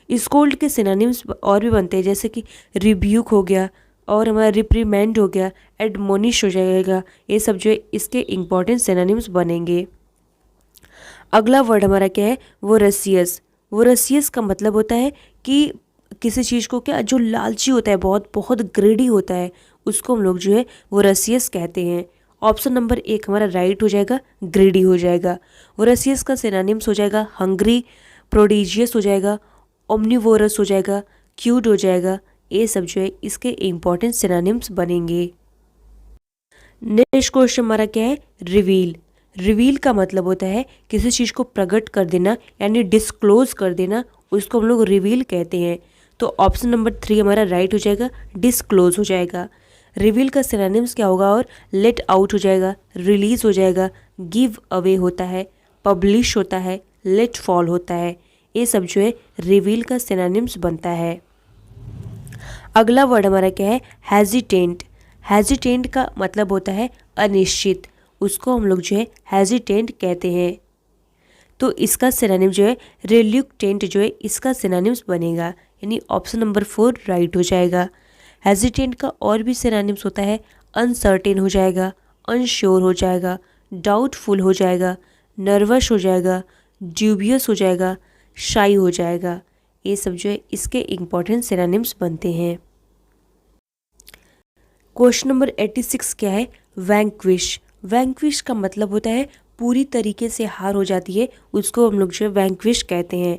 स्कोल्ड के सिनोनिम्स और भी बनते हैं, जैसे कि रिब्यूक हो गया, और हमारा रिप्रीमेंड हो गया, एडमोनिश हो जाएगा। ये सब जो है इसके इम्पॉर्टेंट सिनोनिम्स बनेंगे। अगला वर्ड हमारा क्या है, वोरेशियस। वोरेशियस का मतलब होता है कि किसी चीज़ को क्या, जो लालची होता है, बहुत बहुत ग्रेडी होता है, उसको हम लोग जो है वोरेशियस कहते हैं। ऑप्शन नंबर एक हमारा राइट हो जाएगा, ग्रेडी हो जाएगा। वोरेशियस का सिनोनिम्स हो जाएगा हंग्री, प्रोडिजियस हो जाएगा, ओमनिवोरस हो जाएगा, क्यूट हो जाएगा। ये सब जो है इसके इम्पॉर्टेंट सिनोनिम्स बनेंगे। नेक्स्ट क्वेश्चन हमारा क्या है, रिवील। रिवील का मतलब होता है किसी चीज़ को प्रकट कर देना, यानी डिस्क्लोज कर देना, उसको हम लोग रिवील कहते हैं। तो ऑप्शन नंबर 3 हमारा राइट हो जाएगा, डिस्क्लोज हो जाएगा। रिवील का सिनोनिम्स क्या होगा, और लेट आउट हो जाएगा, रिलीज हो जाएगा, गिव अवे होता है, पब्लिश होता है, लेट फॉल होता है। ये सब जो है रिवील का सिनोनिम्स बनता है। अगला वर्ड हमारा क्या है, हेजिटेंट। हेजिटेंट का मतलब होता है अनिश्चित, उसको हम लोग जो है हेजिटेंट कहते हैं। तो इसका सिनोनिम जो है रिल्यूक्टेंट, जो है इसका सिनोनिम्स बनेगा, यानी ऑप्शन नंबर 4 राइट हो जाएगा। हेजिटेंट का और भी सिनोनिम्स होता है, अनसर्टेन हो जाएगा, अनश्योर हो जाएगा, डाउटफुल हो जाएगा, नर्वस हो जाएगा, ड्यूबियस हो जाएगा, शाई हो जाएगा। ये सब जो है इसके इम्पॉर्टेंट सिनोनिम्स बनते हैं। क्वेश्चन नंबर 86 क्या है, वैंक्विश। वैंक्विश का मतलब होता है पूरी तरीके से हार हो जाती है, उसको हम लोग जो है वैंक्विश कहते हैं।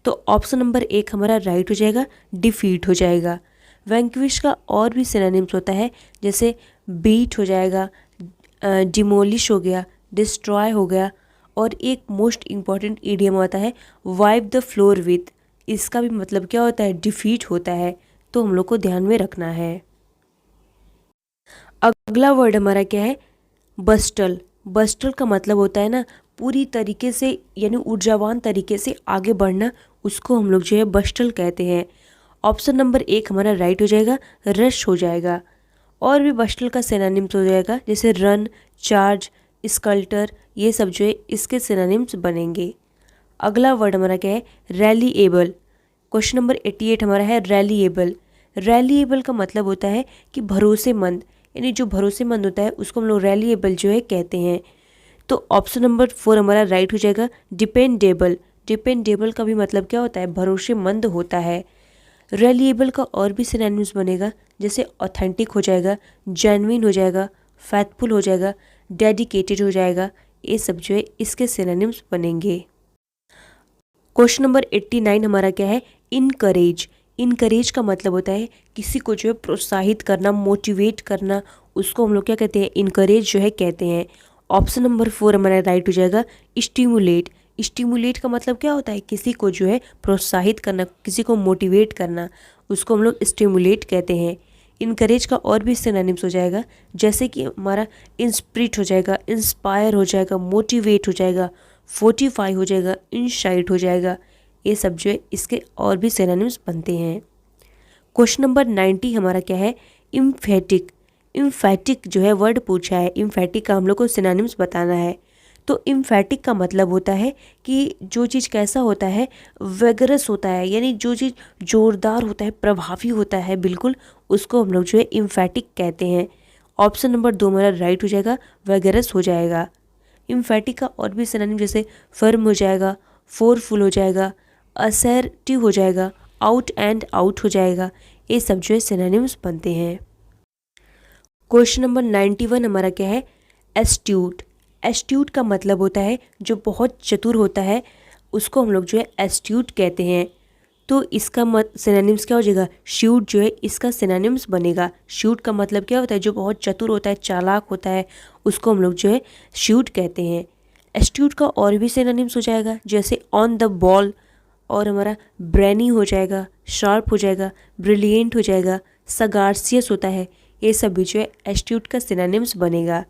तो ऑप्शन नंबर 1 हमारा राइट हो जाएगा, डिफीट हो जाएगा। वैंक्विश का और भी सिनोनिम्स होता है, जैसे बीट हो जाएगा, डिमोलिश हो गया, डिस्ट्रॉय हो गया, और एक मोस्ट इम्पॉर्टेंट इडियम आता है वाइप द फ्लोर विथ। इसका भी मतलब क्या होता है, डिफीट होता है। तो हम लोग को ध्यान में रखना है। अगला वर्ड हमारा क्या है, बस्टल। बस्टल का मतलब होता है ना पूरी तरीके से, यानी ऊर्जावान तरीके से आगे बढ़ना, उसको हम लोग जो है बस्टल कहते हैं। ऑप्शन नंबर 1 हमारा राइट हो जाएगा, रश हो जाएगा। और भी बस्टल का सिनोनिम्स हो जाएगा, जैसे रन, चार्ज, स्कल्टर, ये सब जो है इसके सिनोनिम्स बनेंगे। अगला वर्ड हमारा क्या है, रैलीएबल। क्वेश्चन नंबर 88 हमारा है रैलीएबल। रैलीएबल का मतलब होता है कि भरोसेमंद, यानी जो भरोसेमंद होता है उसको हम लोग रैलीएबल जो है कहते हैं। तो ऑप्शन नंबर 4 हमारा राइट हो जाएगा। डिपेंडेबल, डिपेंडेबल का भी मतलब क्या होता है, भरोसेमंद होता है। रिलायबल का और भी सिनोनिम्स बनेगा, जैसे ऑथेंटिक हो जाएगा, जेन्युइन हो जाएगा, फैथफुल हो जाएगा, डेडिकेटेड हो जाएगा। ये सब जो है इसके सिनोनिम्स बनेंगे। क्वेश्चन नंबर 89 हमारा क्या है, इनकरेज। इनकरेज का मतलब होता है किसी को जो है प्रोत्साहित करना, मोटिवेट करना, उसको हम लोग क्या कहते हैं, इनकरेज जो है कहते हैं। ऑप्शन नंबर 4 हमारा राइट हो जाएगा। स्टिमुलेट, स्टिमुलेट का मतलब क्या होता है, किसी को जो है प्रोत्साहित करना, किसी को मोटिवेट करना, उसको हम लोग स्टिमुलेट कहते हैं। इनकरेज का और भी सिनोनिम्स हो जाएगा, जैसे कि हमारा इंस्पिरिट हो जाएगा, इंस्पायर हो जाएगा, मोटिवेट हो जाएगा, फोर्टिफाई हो जाएगा, इंसाइट हो जाएगा। ये सब जो है इसके और भी सिनोनिम्स बनते हैं। क्वेश्चन नंबर 90 हमारा क्या है, इम्फेटिक। इम्फेटिक जो है वर्ड पूछा है, इम्फेटिक का हम लोग को सिनोनिम्स बताना है। तो इम्फेटिक का मतलब होता है कि जो चीज़ कैसा होता है, वेगरस होता है, यानी जो चीज़ जोरदार होता है, प्रभावी होता है बिल्कुल, उसको हम लोग जो है इम्फेटिक कहते हैं। ऑप्शन नंबर 2 हमारा राइट हो जाएगा, वेगरस हो जाएगा। इम्फेटिक का और भी सिनोनिम जैसे फर्म हो जाएगा, फोरफुल हो जाएगा, असर्टिव हो जाएगा, आउट एंड आउट हो जाएगा। ये सब जो है सिनोनिम्स बनते हैं। क्वेश्चन नंबर 91 हमारा क्या है, एस्ट्यूट। एस्ट्यूट का मतलब होता है जो बहुत चतुर होता है, उसको हम लोग जो है एस्ट्यूट कहते हैं। तो इसका सिनोनिम्स क्या हो जाएगा, श्यूट जो है इसका सिनोनिम्स बनेगा। श्यूट का मतलब क्या होता है, जो बहुत चतुर होता है, चालाक होता है, उसको हम लोग जो है श्यूट कहते हैं। एस्ट्यूट का और भी सिनोनिम्स हो जाएगा, जैसे ऑन द बॉल, और हमारा ब्रेनी हो जाएगा, शार्प हो जाएगा, ब्रिलियंट हो जाएगा, सगार्सियस होता है। ये सब भी जो है एस्ट्यूट का सिनोनिम्स बनेगा।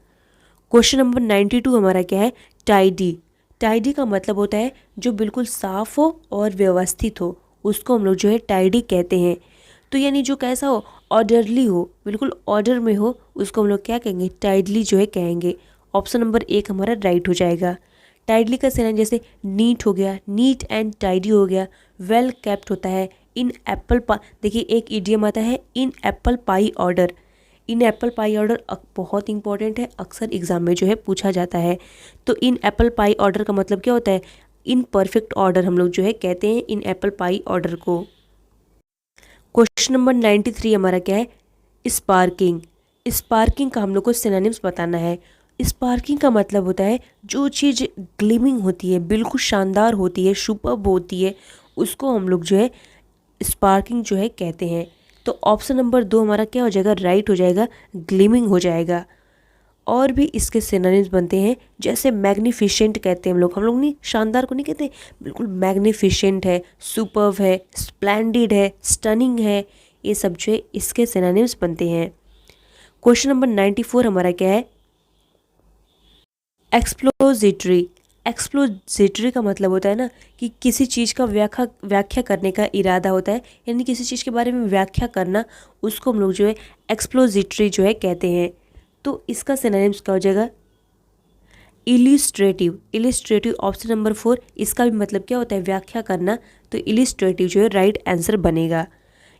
क्वेश्चन नंबर 92 हमारा क्या है, टाइडी। टाइडी का मतलब होता है जो बिल्कुल साफ हो और व्यवस्थित हो, उसको हम लोग जो है टाइडी कहते हैं। तो यानी जो कैसा हो, ऑर्डरली हो, बिल्कुल ऑर्डर में हो, उसको हम लोग क्या कहेंगे, टाइडली जो है कहेंगे। ऑप्शन नंबर 1 हमारा राइट हो जाएगा। टाइडली का सिनोनिम जैसे नीट हो गया, नीट एंड टाइडी हो गया, वेल केप्ट होता है, इन एप्पल पा, देखिए एक इडियम आता है, इन एप्पल पाई ऑर्डर। इन एप्पल पाई ऑर्डर बहुत इंपॉर्टेंट है, अक्सर एग्जाम में जो है पूछा जाता है। तो इन एप्पल पाई ऑर्डर का मतलब क्या होता है, इन परफेक्ट ऑर्डर हम लोग जो है कहते हैं इन एप्पल पाई ऑर्डर को। क्वेश्चन नंबर 93 हमारा क्या है, स्पार्किंग। स्पार्किंग का हम लोग को सिनोनिम्स बताना है। स्पार्किंग का मतलब होता है जो चीज़ ग्लिमिंग होती है, बिल्कुल शानदार होती है, सुपर्ब होती है, उसको हम लोग जो है स्पार्किंग जो है कहते हैं। तो ऑप्शन नंबर 2 हमारा क्या हो जाएगा, राइट हो जाएगा, ग्लिमिंग हो जाएगा। और भी इसके सिनोनिम्स बनते हैं, जैसे मैग्निफिशेंट कहते हैं हम लोग नहीं, शानदार को नहीं कहते, बिल्कुल मैग्निफिशेंट है, सुपर्ब है, स्प्लेंडिड है, स्टनिंग है। ये सब जो है इसके सिनोनिम्स बनते हैं। क्वेश्चन नंबर 94 हमारा क्या है, एक्सप्लोजिटरी। एक्सप्लोजिटरी का मतलब होता है ना कि किसी चीज़ का व्याख्या करने का इरादा होता है, यानी किसी चीज़ के बारे में व्याख्या करना, उसको हम लोग जो है एक्सप्लोजिटरी जो है कहते हैं। तो इसका सिनोनिम्स क्या हो जाएगा, इलिस्ट्रेटिव। इलिस्ट्रेटिव ऑप्शन नंबर 4, इसका भी मतलब क्या होता है, व्याख्या करना, तो इलिस्ट्रेटिव जो है राइट आंसर बनेगा।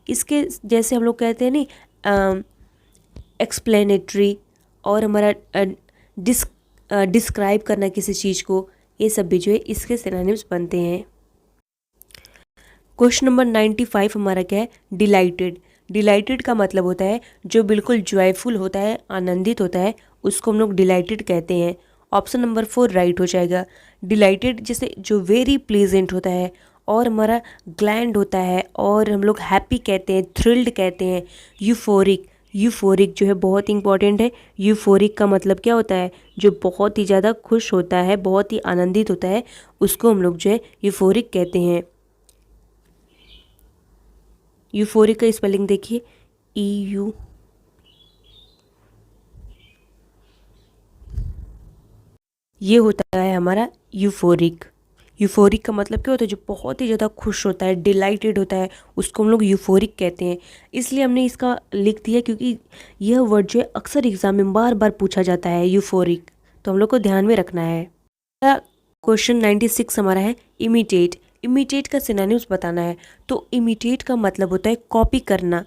इसके जैसे हम लोग कहते हैं नहीं, एक्सप्लेनेटरी, और हमारा डिस्क्राइब करना किसी चीज़ को, ये सब भी जो है इसके सिनोनिम्स बनते हैं। क्वेश्चन नंबर 95 हमारा क्या है, डिलाइटेड। डिलाइटेड का मतलब होता है जो बिल्कुल जॉयफुल होता है, आनंदित होता है, उसको हम लोग डिलाइटेड कहते हैं। ऑप्शन नंबर 4 राइट हो जाएगा। डिलाइटेड जैसे जो वेरी प्लीजेंट होता है, और हमारा ग्लैंड होता है, और हम लोग हैप्पी कहते हैं, थ्रिल्ड कहते हैं, यूफोरिक। यूफोरिक जो है बहुत इंपॉर्टेंट है। यूफोरिक का मतलब क्या होता है, जो बहुत ही ज़्यादा खुश होता है, बहुत ही आनंदित होता है, उसको हम लोग जो है यूफोरिक कहते हैं। यूफोरिक का स्पेलिंग देखिए, EU, ये होता है हमारा यूफोरिक। यूफोरिक का मतलब क्या होता है, जो बहुत ही ज़्यादा खुश होता है, डिलाइटेड होता है, उसको हम लोग यूफोरिक कहते हैं। इसलिए हमने इसका लिख दिया क्योंकि यह वर्ड जो है अक्सर एग्जाम में बार बार पूछा जाता है, यूफोरिक, तो हम लोग को ध्यान में रखना है। क्वेश्चन 96 हमारा है, इमिटेट। इमिटेट का सिनोनिम्स बताना है। तो इमिटेट का मतलब होता है कॉपी करना,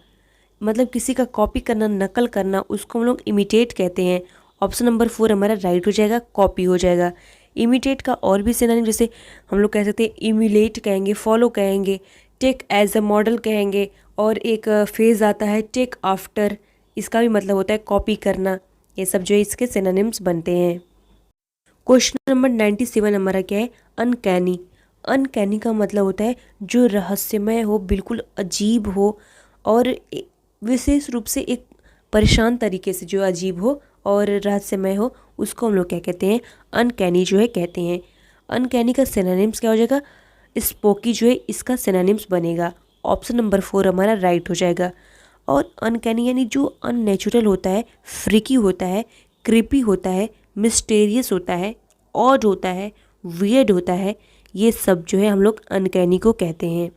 मतलब किसी का कॉपी करना, नकल करना, उसको हम लोग इमिटेट कहते हैं। ऑप्शन नंबर 4 हमारा राइट हो जाएगा, कॉपी हो जाएगा। इमिटेट का और भी सिनोनिम जैसे हम लोग कह सकते हैं इम्यूलेट कहेंगे, फॉलो कहेंगे, टेक एज अ मॉडल कहेंगे, और एक फेज आता है टेक आफ्टर, इसका भी मतलब होता है कॉपी करना। ये सब जो है इसके सिनोनिम्स बनते हैं। क्वेश्चन नंबर 97 हमारा क्या है, अनकैनी। अनकैनी का मतलब होता है जो रहस्यमय हो, बिल्कुल अजीब हो, और विशेष रूप से एक परेशान तरीके से जो अजीब हो और रहस्यमय हो, उसको हम लोग क्या कहते हैं, अनकैनी जो है कहते हैं। अनकैनी का सिनोनिम्स क्या हो जाएगा, स्पोकी जो है इसका सिनोनिम्स बनेगा। ऑप्शन नंबर 4 हमारा राइट हो जाएगा। और अनकैनी यानी जो अननेचुरल होता है, फ्रिकी होता है, क्रीपी होता है, मिस्टेरियस होता है, ऑड होता है, वियर्ड होता है, ये सब जो है हम लोग अनकैनी को कहते हैं।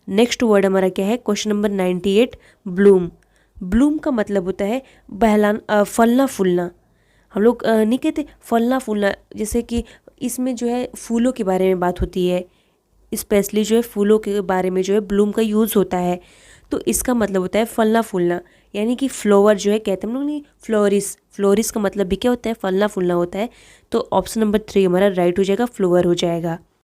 नेक्स्ट वर्ड हमारा क्या है, क्वेश्चन नंबर 98, ब्लूम। ब्लूम का मतलब होता है फलना फूलना। हम लोग नहीं कहते फलना फूलना, जैसे कि इसमें जो है फूलों के बारे में बात होती है, स्पेशली जो है फूलों के बारे में जो है ब्लूम का यूज़ होता है। तो इसका मतलब होता है फलना फूलना, यानी कि फ्लावर जो है कहते हैं हम लोग नहीं, फ्लोरिस। फ्लोरिस का मतलब भी क्या होता है, फलना फूलना होता है। तो ऑप्शन नंबर 3 हमारा राइट हो जाएगा, फ्लावर हो जाएगा।